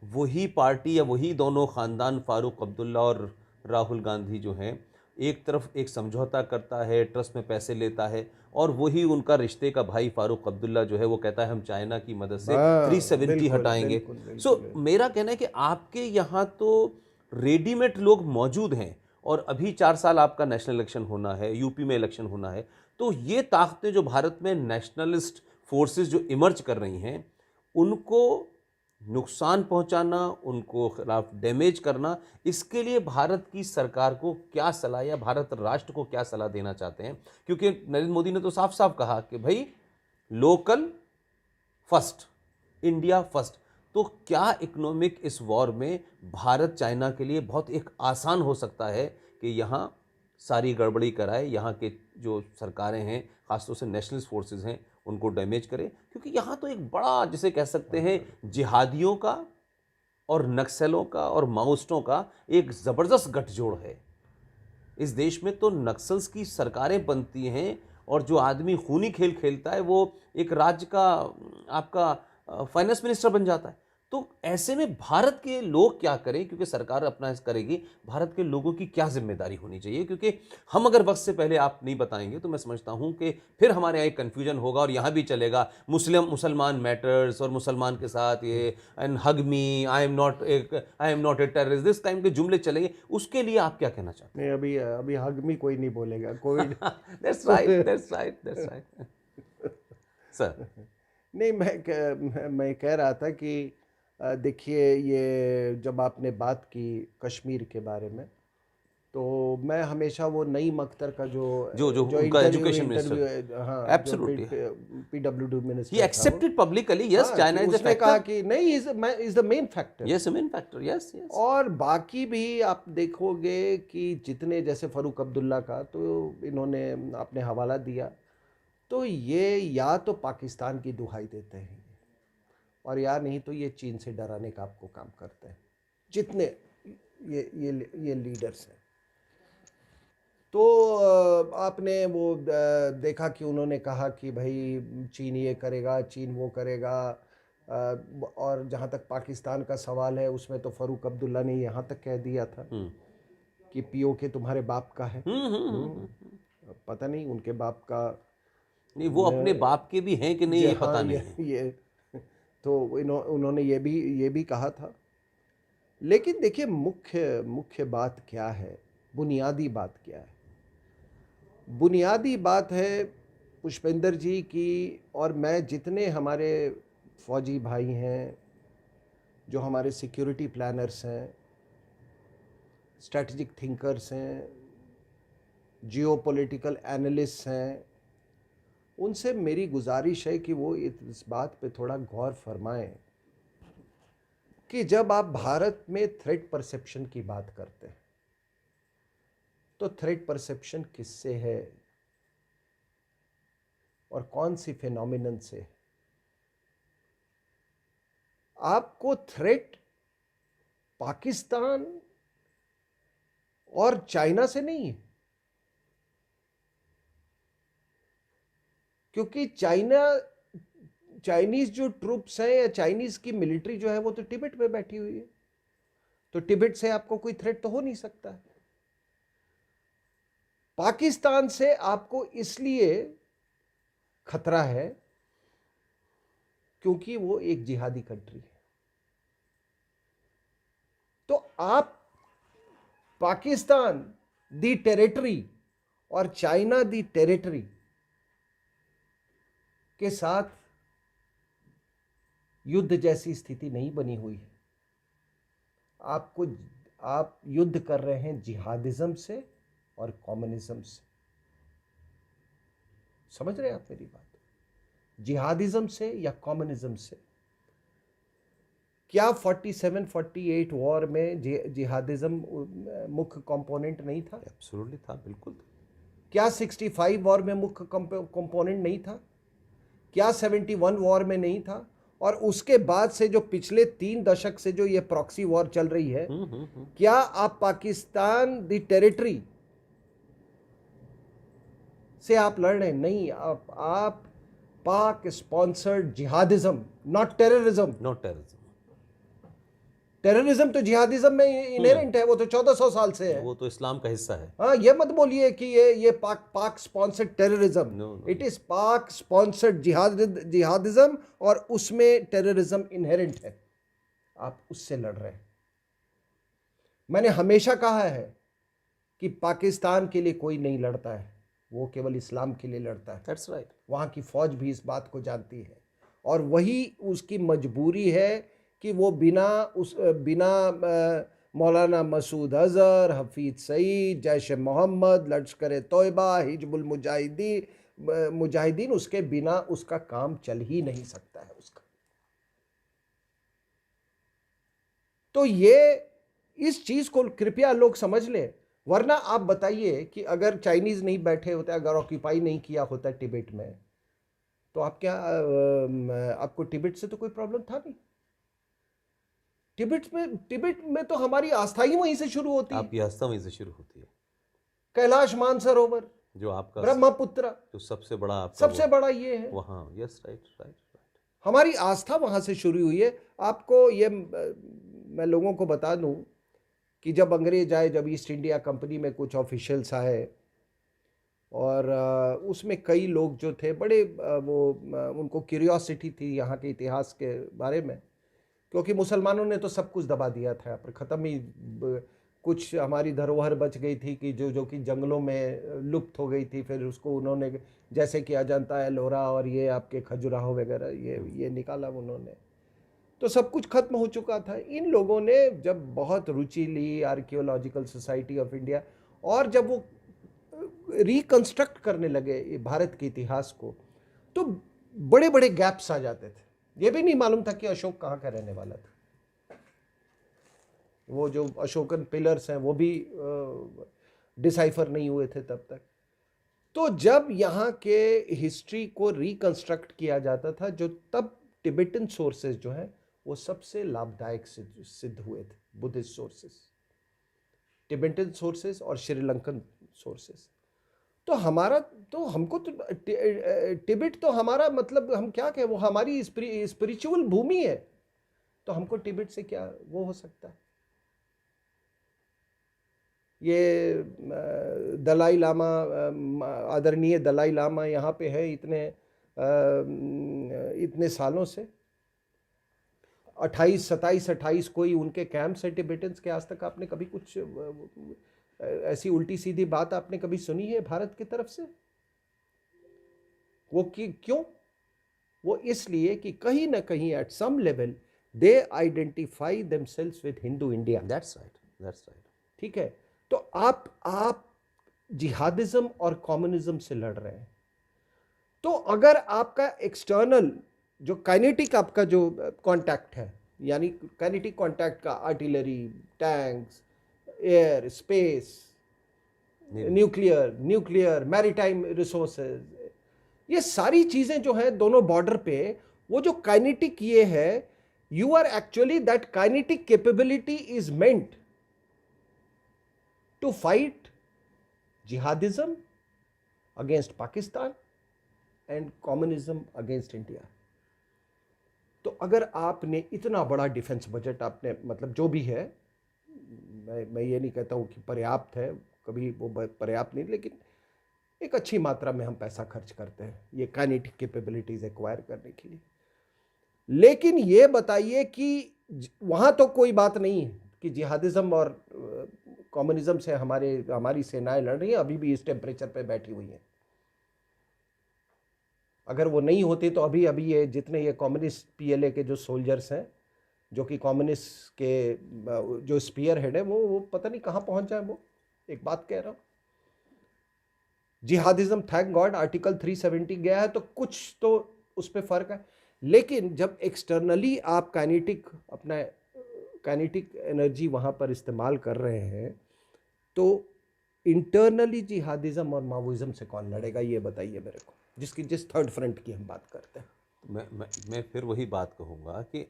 वही पार्टी या वही दोनों ख़ानदान, फारूक अब्दुल्ला और राहुल गांधी जो हैं, एक तरफ एक समझौता करता है, ट्रस्ट में पैसे लेता है, और वही उनका रिश्ते का भाई फारूक अब्दुल्ला जो है वो कहता है हम चाइना की मदद से 370 हटाएंगे। सो मेरा कहना है कि आपके यहाँ तो रेडीमेड लोग मौजूद हैं, और अभी 4 साल आपका नेशनल इलेक्शन होना है, यूपी में इलेक्शन होना है, तो ये ताकतें जो भारत में नेशनलिस्ट फोर्सेस जो इमर्ज कर रही हैं, उनको नुकसान पहुंचाना, उनको खिलाफ डैमेज करना, इसके लिए भारत की सरकार को क्या सलाह या भारत राष्ट्र को क्या सलाह देना चाहते हैं? क्योंकि नरेंद्र मोदी ने तो साफ साफ कहा कि भाई लोकल फर्स्ट, इंडिया फर्स्ट। तो क्या इकोनॉमिक इस वॉर में भारत चाइना के लिए बहुत एक आसान हो सकता है कि यहाँ सारी गड़बड़ी कराए, यहाँ के जो सरकारें हैं, खासतौर से नेशनलिस्ट फोर्सेस हैं, उनको डैमेज करे? क्योंकि यहाँ तो एक बड़ा, जिसे कह सकते हैं, जिहादियों का और नक्सलों का और माओइस्टों का एक ज़बरदस्त गठजोड़ है। इस देश में तो नक्सल्स की सरकारें बनती हैं, और जो आदमी खूनी खेल खेलता है वो एक राज्य का आपका फाइनेंस मिनिस्टर बन जाता है। तो ऐसे में भारत के लोग क्या करें? क्योंकि सरकार अपना करेगी, भारत के लोगों की क्या जिम्मेदारी होनी चाहिए? क्योंकि हम अगर वक्त से पहले आप नहीं बताएंगे तो मैं समझता हूं कि फिर हमारे यहाँ एक कन्फ्यूजन होगा, और यहाँ भी चलेगा मुसलमान मैटर्स, और मुसलमान के साथ ये and hug me, I am not a terrorist, this kind के जुमले चलेंगे। उसके लिए आप क्या कहना चाहते नहीं, अभी हग मी कोई नहीं बोलेगा, Covid that's right, that's right, that's right sir. नहीं, मैं कह रहा था कि देखिए, ये जब आपने बात की कश्मीर के बारे में, तो मैं हमेशा वो नईम अख्तर का जो उनका एजुकेशन इंटरव्यू, मिनिस्टर, हाँ, एब्सोल्युटली, पीडब्ल्यूडी ही मिनिस्टर था वो, accepted publicly, yes, China is the उसने कहा फैक्टर, कि नहीं, is the main factor, yes, main factor, yes yes. और बाकी भी आप देखोगे कि जितने, जैसे फारूक अब्दुल्ला का तो इन्होंने अपने हवाला दिया, तो ये या तो पाकिस्तान की दुहाई देते हैं, और या नहीं तो ये चीन से डराने का आपको काम करते हैं, जितने ये लीडर्स हैं। तो आपने वो देखा कि उन्होंने कहा कि भाई चीन ये करेगा, चीन वो करेगा, और जहाँ तक पाकिस्तान का सवाल है, उसमें तो फारूक अब्दुल्ला ने यहाँ तक कह दिया था कि पीओके तुम्हारे बाप का है। पता नहीं उनके बाप का, नहीं, वो अपने बाप के भी हैं कि नहीं, ये पता नहीं है। ये तो उन्होंने ये भी कहा था। लेकिन देखिए मुख्य मुख्य बात क्या है, बुनियादी बात क्या है? बुनियादी बात है पुष्पेंद्र जी की, और मैं जितने हमारे फौजी भाई हैं, जो हमारे सिक्योरिटी प्लानर्स हैं, स्ट्रैटेजिक थिंकर्स हैं, जियोपॉलिटिकल एनालिस्ट्स हैं, उनसे मेरी गुजारिश है कि वो इस बात पे थोड़ा गौर फरमाएं कि जब आप भारत में थ्रेट परसेप्शन की बात करते हैं तो थ्रेट परसेप्शन किससे है और कौन सी फिनोमिनन से है? आपको थ्रेट पाकिस्तान और चाइना से नहीं है, क्योंकि चाइनीज जो ट्रूप्स हैं या चाइनीज की मिलिट्री जो है वो तो तिब्बत में बैठी हुई है, तो तिब्बत से आपको कोई थ्रेट तो हो नहीं सकता है। पाकिस्तान से आपको इसलिए खतरा है क्योंकि वो एक जिहादी कंट्री है। तो आप पाकिस्तान दी टेरिटरी और चाइना दी टेरिटरी के साथ युद्ध जैसी स्थिति नहीं बनी हुई है। आप युद्ध कर रहे हैं जिहादिज्म से और कम्युनिज्म से। समझ रहे हैं आप मेरी बात? जिहादिज्म से या कम्युनिज्म से। क्या 47-48 वॉर में जिहादिज्म मुख्य कंपोनेंट नहीं था? एब्सोल्युटली था, बिल्कुल था। क्या 65 वॉर में मुख्य कंपोनेंट नहीं था? क्या 71 वॉर में नहीं था? और उसके बाद से जो पिछले 3 दशक से जो ये प्रॉक्सी वॉर चल रही है, क्या आप पाकिस्तान दी टेरिटरी से आप लड़ रहे हैं? नहीं, आप पाक sponsored जिहादिज्म, not terrorism. Not terrorism. Terrorism तो जिहादिज्म में इनहेरेंट है, वो तो 1400 साल से है। वो तो इस्लाम का हिस्सा है। हाँ, ये मत बोलिए कि ये पाक sponsored terrorism. No, no. It is पाक स्पॉन्सर्ड जिहादिज्म, और उसमें टेररिज्म इनहेरेंट है। आप उससे लड़ रहे हैं। मैंने हमेशा कहा है कि पाकिस्तान के लिए कोई नहीं लड़ता है, वो केवल इस्लाम के लिए लड़ता है। That's right. वहाँ की फौज भी इस बात को जानती है, और वही उसकी मजबूरी है कि वो बिना मौलाना मसूद अजहर, हफीज सईद, जैश मोहम्मद, लश्कर तोयबा, हिजबुल मुजाहिदीन, उसके बिना उसका काम चल ही नहीं सकता है उसका। तो ये इस चीज को कृपया लोग समझ लें। वरना आप बताइए कि अगर चाइनीज नहीं बैठे होते, अगर ऑक्यूपाई नहीं किया होता तिब्बत में, तो आपको तिब्बत से तो कोई प्रॉब्लम था नहीं। तिब्बत में तो हमारी आस्था ही वहीं से शुरू होती है। आपकी आस्था वहीं से शुरू होती है। कैलाश मानसरोवर, जो आपका ब्रह्मपुत्र, जो सबसे बड़ा सबसे बड़ा ये है वहाँ। Yes, right right. हमारी आस्था वहां से शुरू हुई है। आपको ये मैं लोगों को बता दूं कि जब अंग्रेज आए, जब ईस्ट इंडिया कंपनी में कुछ ऑफिशियल्स आए, और उसमें कई लोग जो थे बड़े उनको क्यूरियोसिटी थी यहाँ के इतिहास के बारे में, क्योंकि मुसलमानों ने तो सब कुछ दबा दिया था, पर ख़त्म ही कुछ हमारी धरोहर बच गई थी कि जो कि जंगलों में लुप्त हो गई थी। फिर उसको उन्होंने, जैसे कि अजंता एलोरा और ये आपके खजुराहो वगैरह, ये निकाला उन्होंने, तो सब कुछ खत्म हो चुका था। इन लोगों ने जब बहुत रुचि ली आर्कियोलॉजिकल सोसाइटी ऑफ इंडिया, और जब वो रिकंस्ट्रक्ट करने लगे भारत के इतिहास को, तो बड़े बड़े गैप्स आ जाते थे। ये भी नहीं मालूम था कि अशोक कहाँ का रहने वाला था। वो जो अशोकन पिलर्स हैं वो भी डिसाइफर नहीं हुए थे तब तक। तो जब यहाँ के हिस्ट्री को रिकंस्ट्रक्ट किया जाता था, जो तब टिबेटन सोर्सेज जो हैं वो सबसे लाभदायक सिद्ध हुए थे। बुद्धिस्ट सोर्सेज, टिबेटन सोर्सेज और श्रीलंकन सोर्सेज। तो हमारा तो हमको तो तिब्बत तो हमारा मतलब, हम क्या कहें, वो हमारी स्पिरिचुअल भूमि है, तो हमको तिब्बत से क्या वो हो सकता है। ये दलाई लामा, आदरणीय दलाई लामा यहाँ पे है इतने सालों से, 28 27 28 कोई उनके कैंप से टिबेटन्स के, आज तक आपने कभी कुछ ऐसी उल्टी सीधी बात आपने कभी सुनी है भारत की तरफ से? वो क्यों? वो इसलिए कि कहीं ना कहीं at some level they identify themselves with Hindu India. That's right, that's right. ठीक है, तो आप जिहादिज्म और कम्युनिज्म से लड़ रहे हैं, तो अगर आपका एक्सटर्नल जो काइनेटिक आपका जो कांटेक्ट है, यानी काइनेटिक कांटेक्ट का artillery, tanks, air, space, nuclear maritime resources, ये सारी चीजें जो है दोनों बॉर्डर पे, वो जो काइनेटिक ये है, you are actually that kinetic capability is meant to fight jihadism against Pakistan and communism against India. तो अगर आपने इतना बड़ा डिफेंस बजट आपने, मतलब जो भी है, मैं ये नहीं कहता हूँ कि पर्याप्त है, कभी वो पर्याप्त नहीं, लेकिन एक अच्छी मात्रा में हम पैसा खर्च करते हैं ये काइनेटिक कैपेबिलिटीज एक्वायर करने के लिए। लेकिन ये बताइए कि वहाँ तो कोई बात नहीं है कि जिहादिज्म और कम्युनिज्म से हमारी सेनाएं लड़ रही हैं, अभी भी इस टेम्परेचर पे बैठी हुई हैं। अगर वो नहीं होती तो अभी ये जितने ये कम्युनिस्ट पीएलए के जो सोल्जर्स हैं, जो कि कम्युनिस्ट के जो स्पीयर हेड है, वो पता नहीं कहाँ पहुँच जाए। वो एक बात कह रहा हूँ, जिहादिज्म थैंक गॉड आर्टिकल 370 गया है, तो कुछ तो उस पर फर्क है। लेकिन जब एक्सटर्नली आप काइनेटिक एनर्जी वहाँ पर इस्तेमाल कर रहे हैं, तो इंटरनली जिहादिज्म और माओइज्म से कौन लड़ेगा, ये बताइए मेरे को, जिस थर्ड फ्रंट की हम बात करते हैं। मैं फिर वही बात कहूँगा कि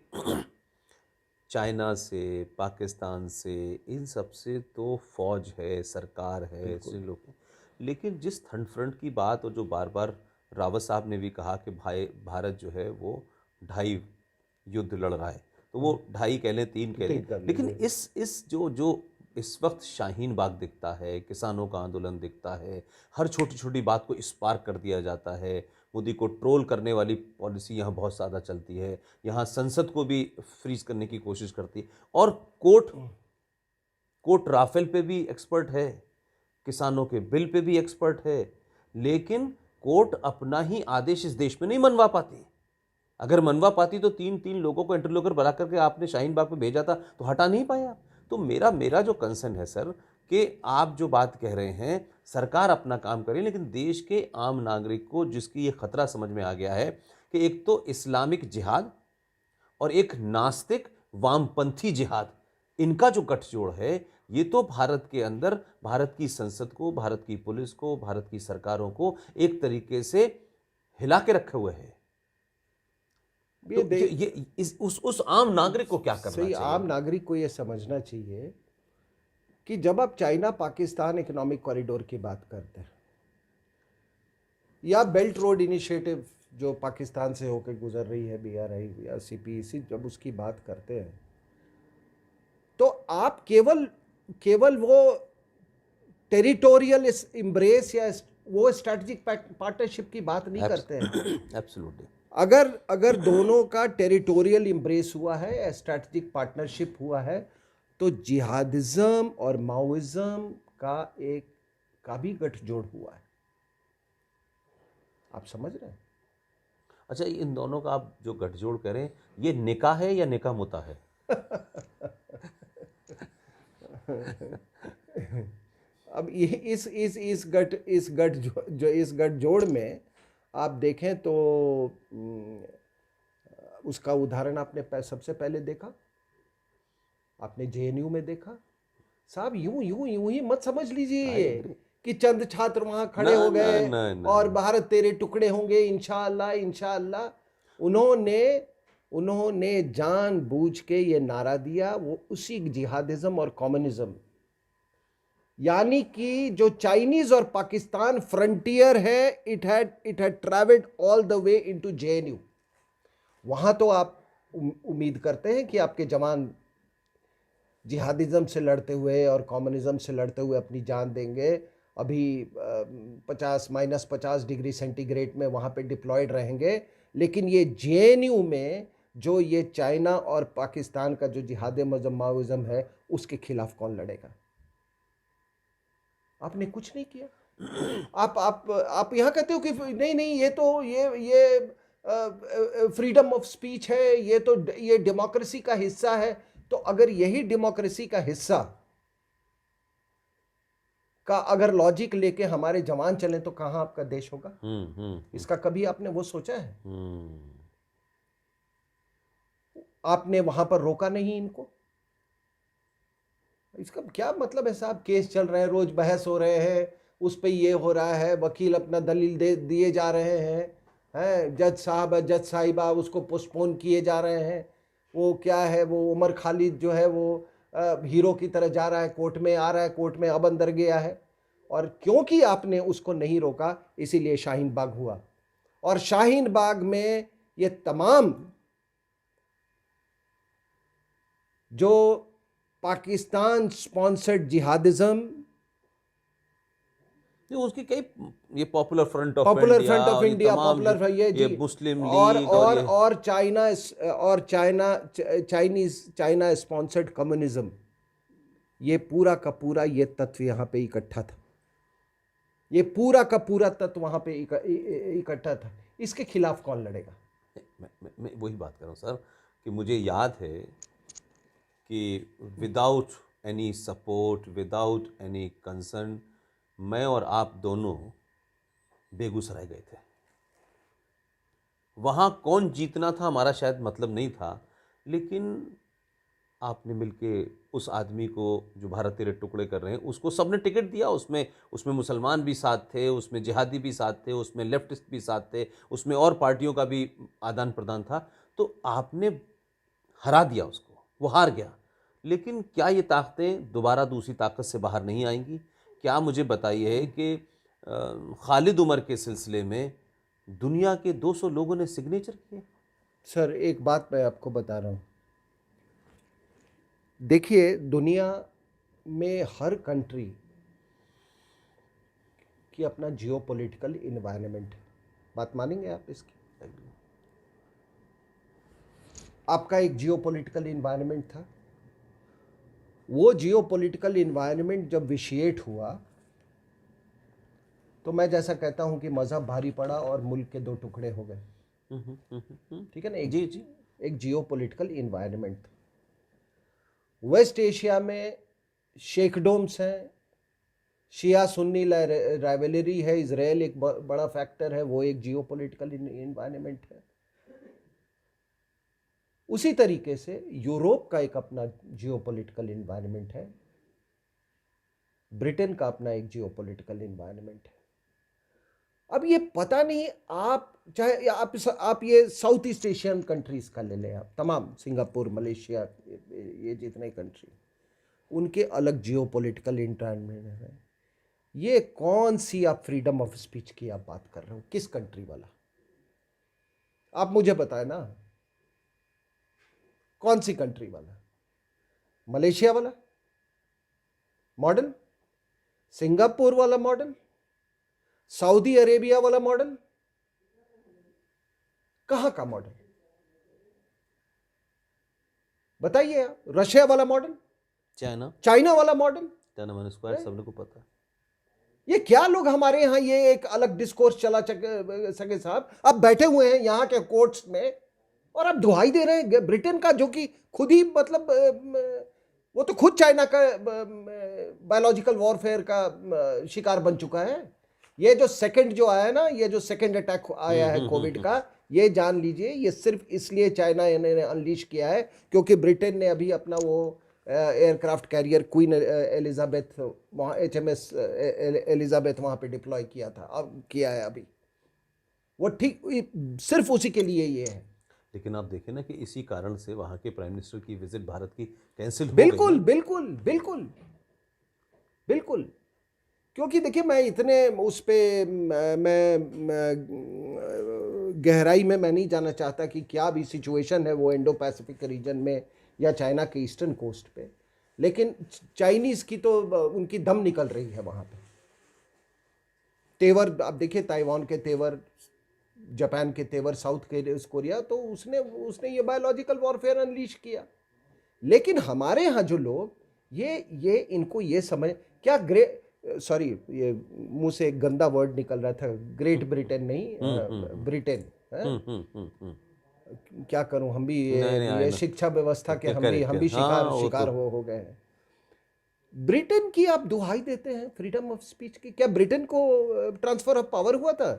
चाइना से, पाकिस्तान से, इन सब से तो फौज है, सरकार है, ऐसे लोग हैं। लेकिन जिस थर्ड फ्रंट की बात, और जो बार बार रावत साहब ने भी कहा कि भाई भारत जो है वो 2.5 युद्ध लड़ रहा है, तो वो 2.5 कह लें, 3 कह लें, लेकिन इस जो इस वक्त शाहीन बाग दिखता है, किसानों का आंदोलन दिखता है, हर छोटी छोटी बात को स्पार्क कर दिया जाता है, मोदी को ट्रोल करने वाली पॉलिसी यहाँ बहुत ज़्यादा चलती है, यहाँ संसद को भी फ्रीज करने की कोशिश करती है, और कोर्ट राफेल पे भी एक्सपर्ट है, किसानों के बिल पे भी एक्सपर्ट है, लेकिन कोर्ट अपना ही आदेश इस देश में नहीं मनवा पाती। अगर मनवा पाती तो 3 लोगों को इंटरलोकर बना करके आपने शाहीन बाग पे भेजा था, तो हटा नहीं पाया। तो मेरा जो कंसर्न है सर, कि आप जो बात कह रहे हैं, सरकार अपना काम करे, लेकिन देश के आम नागरिक को जिसकी ये खतरा समझ में आ गया है कि एक तो इस्लामिक जिहाद और एक नास्तिक वामपंथी जिहाद, इनका जो गठजोड़ है, ये तो भारत के अंदर भारत की संसद को, भारत की पुलिस को, भारत की सरकारों को एक तरीके से हिला के रखे हुए है। तो ये उस आम नागरिक को क्या करना चाहिए? आम नागरिक को ये समझना चाहिए कि जब आप चाइना पाकिस्तान इकोनॉमिक कॉरिडोर की बात करते हैं, या बेल्ट रोड इनिशिएटिव जो पाकिस्तान से होकर गुजर रही है, BRI या CPEC, जब उसकी बात करते हैं, तो आप केवल वो टेरिटोरियल इम्ब्रेस या वो स्ट्रेटेजिक पार्टनरशिप की बात नहीं करते हैं। एब्सोल्युटली। अगर दोनों का टेरिटोरियल इम्ब्रेस हुआ है, स्ट्रेटेजिक पार्टनरशिप हुआ है, तो जिहादिज्म और माओइज्म का भी गठजोड़ हुआ है। आप समझ रहे हैं? अच्छा, इन दोनों का आप जो गठजोड़ करें, ये निकाह है या निकाह मुता है? अब ये इस गठजोड़ में आप देखें तो उसका उदाहरण आपने सबसे पहले देखा, आपने JNU में देखा। साहब यूं ही मत समझ लीजिए कि चंद छात्र वहां खड़े हो गए और भारत तेरे टुकड़े होंगे इंशाअल्लाह। उन्होंने जानबूझ के ये नारा दिया, वो उसी जिहादिज्म और कम्युनिज्म, यानी कि जो चाइनीज और पाकिस्तान फ्रंटियर है, it had travelled all the way into JNU। वहां तो आप उम्मीद करते हैं कि आपके जवान जिहादिज्म से लड़ते हुए और कम्युनिज्म से लड़ते हुए अपनी जान देंगे। अभी -50 डिग्री सेंटीग्रेड में वहाँ पे डिप्लॉयड रहेंगे, लेकिन ये JNU में जो ये चाइना और पाकिस्तान का जो जिहाद माओइज्म है उसके खिलाफ कौन लड़ेगा? आपने कुछ नहीं किया। आप यहाँ कहते हो कि नहीं नहीं, ये तो ये फ्रीडम ऑफ स्पीच है, ये तो ये डेमोक्रेसी का हिस्सा है। तो अगर यही डेमोक्रेसी का हिस्सा का अगर लॉजिक लेके हमारे जवान चले तो कहां आपका देश होगा? इसका कभी आपने वो सोचा है? आपने वहां पर रोका नहीं इनको। इसका क्या मतलब है साहब? केस चल रहे हैं, रोज बहस हो रहे हैं, उस पे ये हो रहा है, वकील अपना दलील दिए जा रहे हैं, जज साहब जज साहिबा उसको पोस्टपोन किए जा रहे हैं। वो क्या है, वो उमर खालिद जो है वो हीरो की तरह जा रहा है, कोर्ट में आ रहा है, कोर्ट में अब अंदर गया है। और क्योंकि आपने उसको नहीं रोका इसीलिए शाहीन बाग हुआ। और शाहीन बाग में ये तमाम जो पाकिस्तान स्पॉन्सर्ड जिहादिज्म, उसकी कई, ये popular front of India, popular ये जी, मुस्लिम और लीग और चाइना स्पॉन्सर्ड कम्युनिज्म, ये पूरा का पूरा ये तत्व यहाँ पे इकट्ठा था। ये पूरा का पूरा तत्व वहाँ पे इकट्ठा था। इसके खिलाफ कौन लड़ेगा? मैं वही बात कर रहा हूँ सर, कि मुझे याद है कि without any support, without any concern, मैं और आप दोनों बेगूसराय गए थे। वहाँ कौन जीतना था हमारा शायद मतलब नहीं था, लेकिन आपने मिलके उस आदमी को जो भारत तेरे टुकड़े कर रहे हैं उसको सबने टिकट दिया। उसमें मुसलमान भी साथ थे, उसमें जिहादी भी साथ थे, उसमें लेफ्टिस्ट भी साथ थे, उसमें और पार्टियों का भी आदान प्रदान था। तो आपने हरा दिया उसको, वो हार गया। लेकिन क्या ये ताकतें दोबारा दूसरी ताकत से बाहर नहीं आएंगी? क्या मुझे बताइए कि खालिद उमर के सिलसिले में दुनिया के 200 लोगों ने सिग्नेचर किए। सर एक बात मैं आपको बता रहा हूँ, देखिए दुनिया में हर कंट्री की अपना जियोपॉलिटिकल इन्वायरमेंट है। बात मानेंगे आप इसकी? आपका एक जियोपॉलिटिकल इन्वायरमेंट था। वो जियोपॉलिटिकल इन्वायरमेंट जब विशिएट हुआ तो मैं जैसा कहता हूं कि मजहब भारी पड़ा और मुल्क के दो टुकड़े हो गए। ठीक है ना? एक जियोपॉलिटिकल इन्वायरमेंट था। वेस्ट एशिया में शेखडोम्स हैं, शिया सुन्नी राइवलरी है, इजराइल एक बड़ा फैक्टर है, वो एक जियोपॉलिटिकल इन्वायरमेंट है। उसी तरीके से यूरोप का एक अपना जियोपॉलिटिकल इन्वायरमेंट है, ब्रिटेन का अपना एक जियोपॉलिटिकल इन्वायरमेंट है। अब ये पता नहीं, आप चाहे आप ये साउथ ईस्ट एशियन कंट्रीज का ले लें, आप तमाम सिंगापुर, मलेशिया, ये जितने कंट्री, उनके अलग जियोपॉलिटिकल इन्वायरमेंट है। ये कौन सी आप फ्रीडम ऑफ स्पीच की आप बात कर रहे हो? किस कंट्री वाला? आप मुझे बताएं ना, कौन सी कंट्री वाला? मलेशिया वाला मॉडल, सिंगापुर वाला मॉडल, सऊदी अरेबिया वाला मॉडल, कहां का मॉडल बताइए आप? रशिया वाला मॉडल, चाइना वाला मॉडल, टाइवान स्क्वायर, सबने को पता है। ये क्या लोग हमारे यहां ये एक अलग डिस्कोर्स चला सके साहब? आप बैठे हुए हैं यहां के कोर्ट्स में और आप दुहाई दे रहे हैं ब्रिटेन का, जो कि खुद ही मतलब वो तो खुद चाइना का बायोलॉजिकल वॉरफेयर का शिकार बन चुका है। ये जो सेकंड जो आया ना, ये जो सेकंड अटैक आया है कोविड का, ये जान लीजिए ये सिर्फ इसलिए चाइना ने अनलीश किया है क्योंकि ब्रिटेन ने अभी अपना वो एयरक्राफ्ट कैरियर क्वीन एलिजाबेथ, वहाँ HMS एलिजाबेथ वहाँ पे डिप्लॉय किया था, अब किया है अभी। वो ठीक सिर्फ उसी के लिए ये है। लेकिन आप देखें ना कि इसी कारण से वहाँ के प्राइम मिनिस्टर की विजिट भारत की कैंसिल हो बिल्कुल गई। बिल्कुल बिल्कुल बिल्कुल। क्योंकि देखिए मैं इतने उस पे मैं गहराई में मैं नहीं जाना चाहता कि क्या भी सिचुएशन है वो इंडो पैसिफिक रीजन में या चाइना के ईस्टर्न कोस्ट पे, लेकिन चाइनीज़ की तो उनकी दम निकल रही है वहाँ पे। तेवर आप देखिए, ताइवान के तेवर जापान के तेवर साउथ कोरिया, तो उसने उसने ये बायोलॉजिकल वॉरफेयर अनलीश किया। लेकिन हमारे यहाँ जो लोग ये इनको ये समझ, क्या सॉरी, ये मुंह से एक गंदा वर्ड निकल रहा था, ग्रेट ब्रिटेन नहीं, ब्रिटेन, क्या करूं, हम भी नहीं नहीं ये आए ना, शिक्षा व्यवस्था के हम भी करेक्ट, शिकार हाँ वो शिकार तो हो गए हैं। ब्रिटेन की आप दुहाई देते हैं फ्रीडम ऑफ स्पीच की। क्या ब्रिटेन को ट्रांसफर ऑफ पावर हुआ था?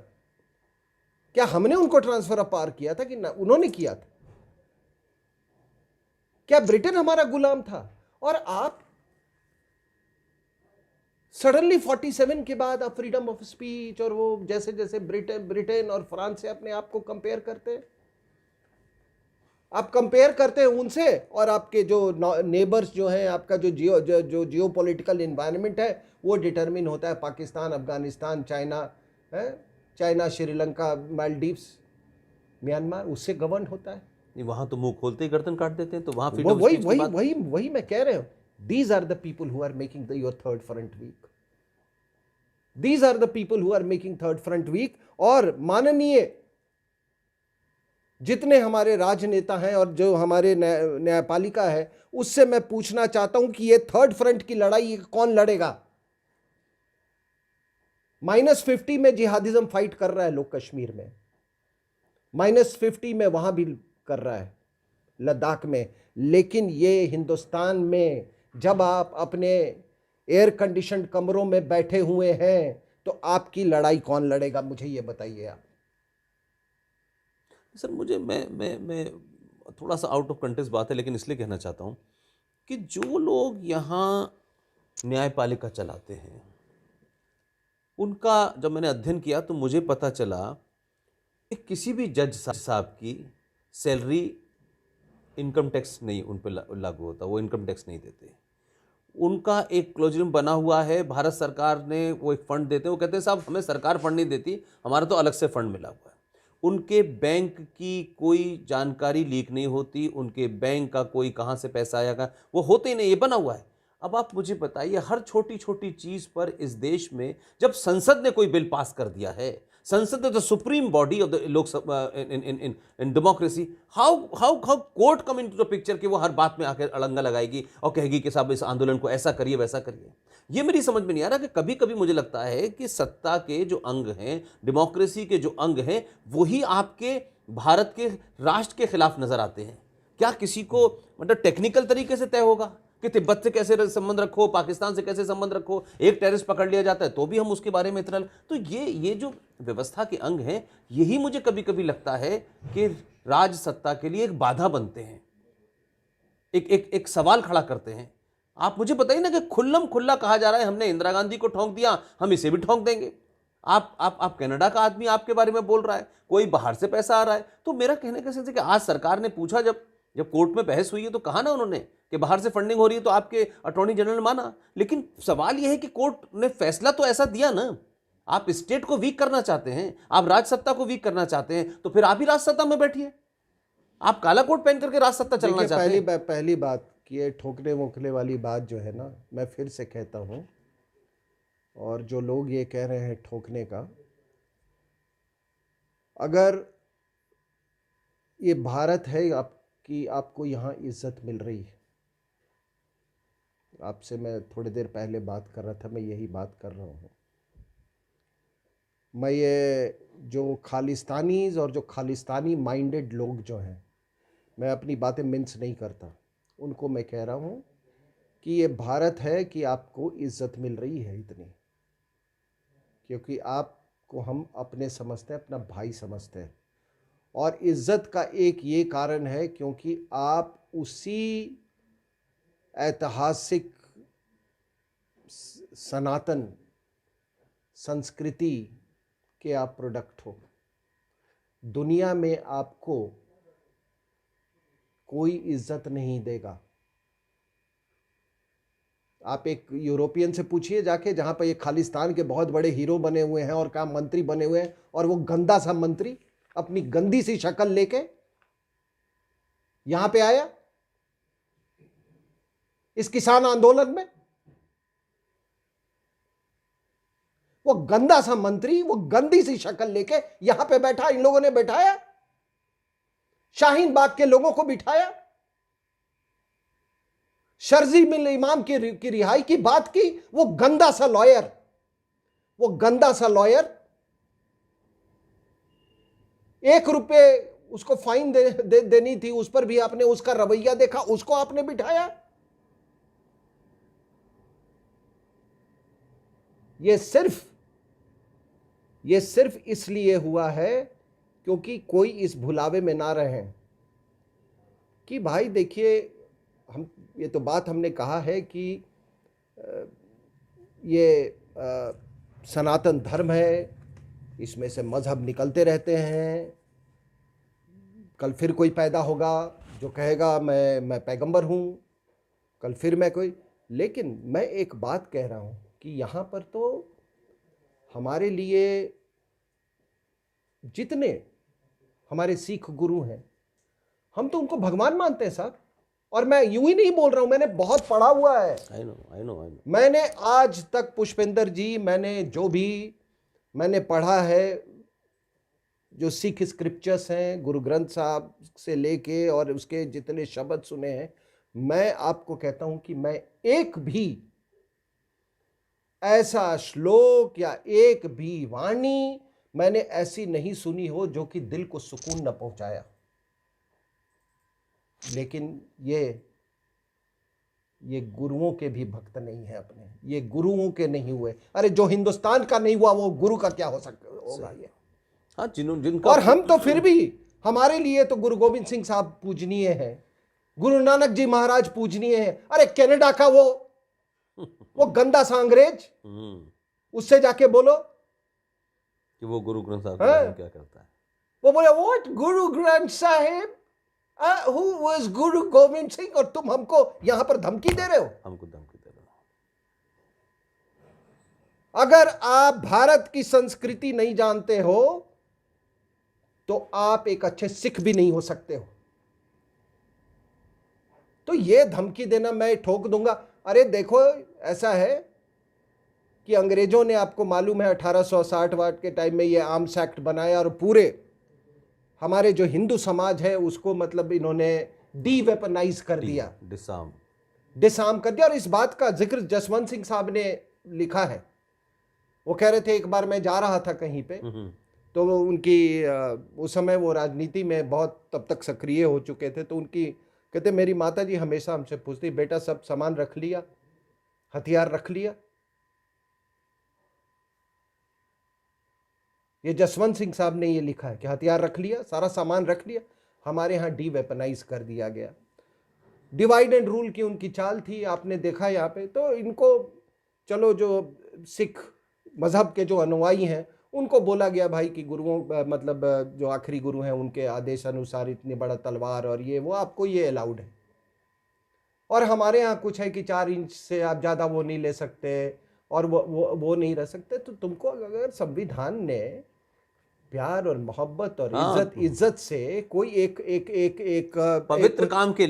क्या हमने उनको ट्रांसफर ऑफ पावर किया था कि ना उन्होंने किया था? क्या ब्रिटेन हमारा गुलाम था? और आप सडनली 47 के बाद आप फ्रीडम ऑफ स्पीच और वो जैसे जैसे ब्रिटेन और फ्रांस से अपने आप को कंपेयर करते हैं। आप कंपेयर करते हैं उनसे, और आपके जो नेबर्स जो हैं, आपका जो जियो पॉलिटिकल इन्वायरमेंट है वो डिटरमिन होता है पाकिस्तान, अफगानिस्तान, चाइना है, चाइना, श्रीलंका, मालदीव्स, म्यांमार, उससे गवर्न होता है। नहीं, वहां तो मुंह खोलते ही गर्दन काट देते हैं, तो वहां वो फ्रीडम वही स्पीच की वही बात। वही वही मैं कह रहा हूं। These are the people who are making the your third front weak. These are the people who are making third front weak. और माननीय जितने हमारे राजनेता हैं और जो हमारे न्यायपालिका है, उससे मैं पूछना चाहता हूं कि ये थर्ड फ्रंट की लड़ाई कौन लड़ेगा? -50 में जिहादिज्म फाइट कर रहा है लोग कश्मीर में, -50 में वहां भी कर रहा है, लद्दाख में। लेकिन ये हिंदुस्तान में जब आप अपने एयर कंडीशनड कमरों में बैठे हुए हैं, तो आपकी लड़ाई कौन लड़ेगा? मुझे ये बताइए आप। सर मुझे मैं थोड़ा सा आउट ऑफ कंटेक्स्ट बात है, लेकिन इसलिए कहना चाहता हूँ कि जो लोग यहाँ न्यायपालिका चलाते हैं, उनका जब मैंने अध्ययन किया तो मुझे पता चला कि किसी भी जज साहब की सैलरी इनकम टैक्स नहीं उन पर लागू होता, वो इनकम टैक्स नहीं देते। उनका एक क्लोजरियम बना हुआ है, भारत सरकार ने वो एक फंड देते हैं, वो कहते हैं साहब हमें सरकार फंड नहीं देती, हमारा तो अलग से फंड मिला हुआ है। उनके बैंक की कोई जानकारी लीक नहीं होती, उनके बैंक का कोई कहाँ से पैसा आएगा वो होते ही नहीं, ये बना हुआ है। अब आप मुझे बताइए, हर छोटी छोटी चीज पर इस देश में जब संसद ने कोई बिल पास कर दिया है, संसद is the supreme body of the Lok Sabha in democracy, how how how court come into the picture कि वो हर बात में आकर अड़ंगा लगाएगी और कहेगी कि साहब इस आंदोलन को ऐसा करिए वैसा करिए। ये मेरी समझ में नहीं आ रहा कि कभी कभी मुझे लगता है कि सत्ता के जो अंग हैं, डेमोक्रेसी के जो अंग हैं, वही आपके भारत के राष्ट्र के खिलाफ नजर आते हैं। क्या किसी को मतलब टेक्निकल तरीके से तय होगा कि तिब्बत से कैसे संबंध रखो, पाकिस्तान से कैसे संबंध रखो, एक टेररिस्ट पकड़ लिया जाता है तो भी हम उसके बारे में इतना, तो ये जो व्यवस्था के अंग हैं, यही मुझे कभी कभी लगता है कि राज सत्ता के लिए एक बाधा बनते हैं, एक सवाल खड़ा करते हैं। आप मुझे बताइए ना कि खुल्लम खुल्ला कहा जा रहा है हमने इंदिरा गांधी को ठोंक दिया, हम इसे भी ठोंक देंगे। आप कनाडा का आदमी आपके बारे में बोल रहा है, कोई बाहर से पैसा आ रहा है। तो मेरा कहने का सेंस है कि आज सरकार ने पूछा, जब कोर्ट में बहस हुई है तो कहा ना उन्होंने कि बाहर से फंडिंग हो रही है, तो आपके अटॉर्नी जनरल ने माना। लेकिन सवाल यह है कि कोर्ट ने फैसला तो ऐसा दिया ना। आप स्टेट को वीक करना चाहते हैं, आप राज सत्ता को वीक करना चाहते हैं, तो फिर आप ही राज सत्ता में बैठिए। आप काला कोट पहन करके राज सत्ता चलना चाहते हैं। पहली बात कि ये ठोकने वोकने वाली बात जो है ना, मैं फिर से कहता हूं, और जो लोग ये कह रहे हैं ठोकने का, अगर ये भारत है आपकी, आपको यहाँ इज्जत मिल रही है, आपसे मैं थोड़ी देर पहले बात कर रहा था, मैं यही बात कर रहा हूँ। मैं ये जो खालिस्तानीज और जो खालिस्तानी माइंडेड लोग जो हैं, मैं अपनी बातें मिन्स नहीं करता, उनको मैं कह रहा हूँ कि ये भारत है कि आपको इज्जत मिल रही है इतनी, क्योंकि आपको हम अपने समझते हैं, अपना भाई समझते हैं। और इज्जत का एक ये कारण है क्योंकि आप उसी ऐतिहासिक सनातन संस्कृति के आप प्रोडक्ट हो। दुनिया में आपको कोई इज्जत नहीं देगा। आप एक यूरोपियन से पूछिए जाके, जहां पर ये खालिस्तान के बहुत बड़े हीरो बने हुए हैं और काम मंत्री बने हुए हैं, और वो गंदा सा मंत्री अपनी गंदी सी शक्ल लेके यहां पे आया इस किसान आंदोलन में। वो वो गंदा सा मंत्री, वो गंदी सी शक्ल लेके यहां पे बैठा, इन लोगों ने बैठाया, शाहीन बाग के लोगों को बिठाया, शर्जी बिन इमाम की रिहाई की बात की। वो गंदा सा लॉयर, वो गंदा सा लॉयर, 1 रुपए उसको फाइन देनी थी, उस पर भी आपने उसका रवैया देखा, उसको आपने बिठाया। ये सिर्फ इसलिए हुआ है क्योंकि कोई इस भुलावे में ना रहे कि भाई देखिए, हम ये तो बात हमने कहा है कि ये सनातन धर्म है, इसमें से मजहब निकलते रहते हैं। कल फिर कोई पैदा होगा जो कहेगा मैं पैगंबर हूँ, कल फिर मैं कोई। लेकिन मैं एक बात कह रहा हूँ कि यहाँ पर तो हमारे लिए जितने हमारे सिख गुरु हैं, हम तो उनको भगवान मानते हैं साहब। और मैं यूं ही नहीं बोल रहा हूं, मैंने बहुत पढ़ा हुआ है। I know. मैंने आज तक पुष्पेंद्र जी, मैंने जो भी मैंने पढ़ा है, जो सिख स्क्रिप्चर्स हैं, गुरु ग्रंथ साहब से लेके और उसके जितने शब्द सुने हैं, मैं आपको कहता हूं कि मैं एक भी ऐसा श्लोक या एक भी वाणी मैंने ऐसी नहीं सुनी हो जो कि दिल को सुकून न पहुंचाया। लेकिन ये गुरुओं के भी भक्त नहीं है अपने, ये गुरुओं के नहीं हुए। अरे जो हिंदुस्तान का नहीं हुआ वो गुरु का क्या हो सकता होगा ये। हाँ, जिनका और हम तो फिर भी, हमारे लिए तो गुरु गोविंद सिंह साहब पूजनीय है, गुरु नानक जी महाराज पूजनीय है। अरे कनाडा का वो गंदा सा अंग्रेज, उससे जाके बोलो कि वो गुरु ग्रंथ साहब के बारे में क्या करता है। वो बोले what Guru Granth Sahib, who was गुरु गोविंद सिंह, और तुम हमको यहां पर धमकी दे रहे हो। हमको धमकी दे रहे हो। अगर आप भारत की संस्कृति नहीं जानते हो तो आप एक अच्छे सिख भी नहीं हो सकते हो। तो ये धमकी देना मैं ठोक दूंगा। अरे देखो, ऐसा है कि अंग्रेजों ने, आपको मालूम है 1860 के टाइम में ये आर्म्स एक्ट बनाया और पूरे हमारे जो हिंदू समाज है उसको मतलब इन्होंने डीवेपनाइज कर दिया, डिसआर्म कर दिया। और इस बात का जिक्र जसवंत सिंह साहब ने लिखा है। वो कह रहे थे, एक बार मैं जा रहा था कहीं पे, तो उनकी उस समय वो राजनीति में बहुत तब तक सक्रिय हो चुके थे, तो उनकी कहते मेरी माता जी हमेशा हमसे पूछती, बेटा सब सामान रख लिया, हथियार रख लिया। ये जसवंत सिंह साहब ने ये लिखा है कि हथियार रख लिया, सारा सामान रख लिया। हमारे यहाँ डीवेपनाइज कर दिया गया। डिवाइड एंड रूल की उनकी चाल थी, आपने देखा यहाँ पे। तो इनको, चलो जो सिख मजहब के जो अनुयायी हैं उनको बोला गया भाई कि गुरुओं मतलब जो आखिरी गुरु हैं उनके आदेश अनुसार इतनी बड़ा तलवार और ये वो आपको ये अलाउड है। और हमारे यहाँ कुछ है कि 4 इंच से आप ज़्यादा वो नहीं ले सकते और वो नहीं रह सकते। तो तुमको अगर संविधान ने प्यार और मोहब्बत और इज्जत से कोई एक पवित्र काम के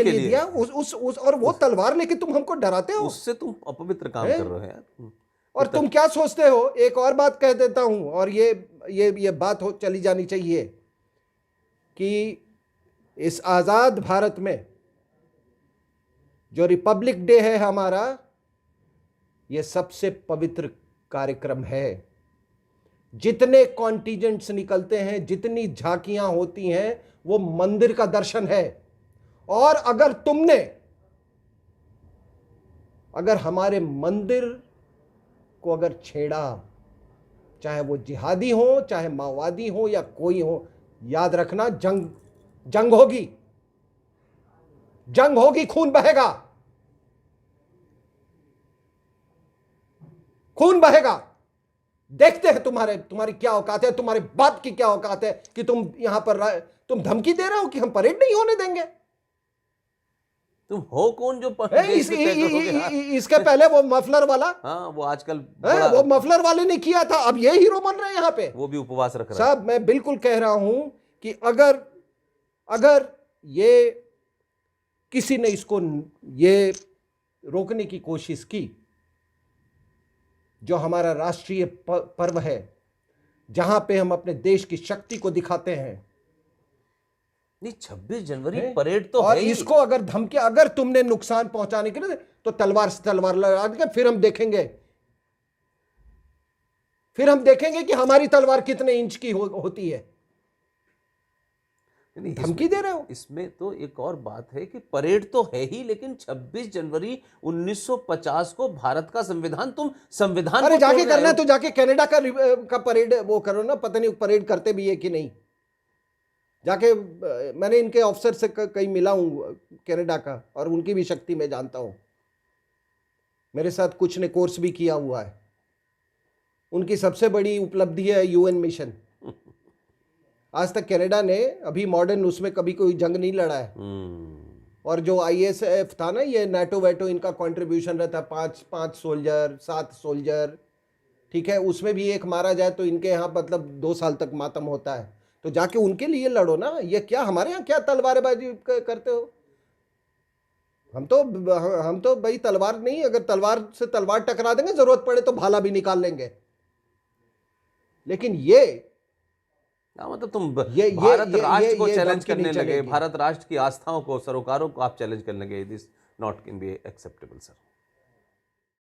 लिए दिया, उस और वो तलवार लेके तुम हमको डराते हो, उससे तुम अपवित्र काम कर रहे हो यार। और तुम क्या सोचते हो। एक और बात कह देता हूं, और ये बात हो चली जानी चाहिए कि इस आजाद भारत में जो रिपब्लिक डे है हमारा, ये सबसे पवित्र कार्यक्रम है। जितने कॉन्टिजेंट्स निकलते हैं, जितनी झांकियां होती हैं, वो मंदिर का दर्शन है। और अगर हमारे मंदिर को अगर छेड़ा, चाहे वो जिहादी हो, चाहे माओवादी हो या कोई हो, याद रखना जंग होगी, खून बहेगा। देखते हैं तुम्हारी क्या औकात है, तुम्हारे बाप की क्या औकात है कि तुम यहां पर तुम धमकी दे रहे हो कि हम परेड नहीं होने देंगे। तुम हो कौन जो इसके पहले वो मफलर वाला, हाँ, वो आजकल वो मफलर वाले ने किया था, अब ये हीरो बन रहे हैं यहाँ पे। वो भी उपवास रख रहा है। साहब मैं बिल्कुल कह रहा हूं कि अगर ये किसी ने इसको ये रोकने की कोशिश की, जो हमारा राष्ट्रीय पर्व है, जहां पे हम अपने देश की शक्ति को दिखाते हैं। नहीं, 26 जनवरी परेड तो और है ही। इसको अगर धमकी, अगर तुमने नुकसान पहुंचाने के लिए तो तलवार से तलवार लगा देंगे, फिर हम देखेंगे, कि हमारी तलवार कितने इंच की होती है। नहीं, धमकी दे रहे हो। इसमें तो एक और बात है कि परेड तो है ही, लेकिन 26 जनवरी 1950 को भारत का संविधान, तुम संविधान अरे को जाके तोड़ रहे करना है हो। तो जाके कनाडा का परेड वो करो ना, पता नहीं परेड करते भी है कि नहीं। जाके मैंने इनके ऑफिसर से कहीं मिला हूं कनाडा का, और उनकी भी शक्ति मैं जानता हूं। मेरे साथ कुछ ने कोर्स भी किया हुआ है। उनकी सबसे बड़ी उपलब्धि है यूएन मिशन। आज तक कनाडा ने अभी मॉडर्न उसमें कभी कोई जंग नहीं लड़ा है। और जो आईएसएफ था ना, ये नाटो वेटो, इनका कंट्रीब्यूशन रहता है 5 सोल्जर, 7 सोल्जर, ठीक है। उसमें भी एक मारा जाए तो इनके यहाँ मतलब 2 साल तक मातम होता है। तो जाके उनके लिए लड़ो ना। ये क्या हमारे यहाँ क्या तलवारबाजी करते हो? हम तो भाई तलवार नहीं, अगर तलवार से तलवार टकरा देंगे, जरूरत पड़े तो भाला भी निकाल लेंगे। लेकिन मतलब तुम ये भारत राष्ट्र को ये चैलेंज धमकी करने नहीं लगे, चलेगी। भारत राष्ट्र की आस्थाओं को, सरोकारों को आप चैलेंज करने लगे। This not can be acceptable sir.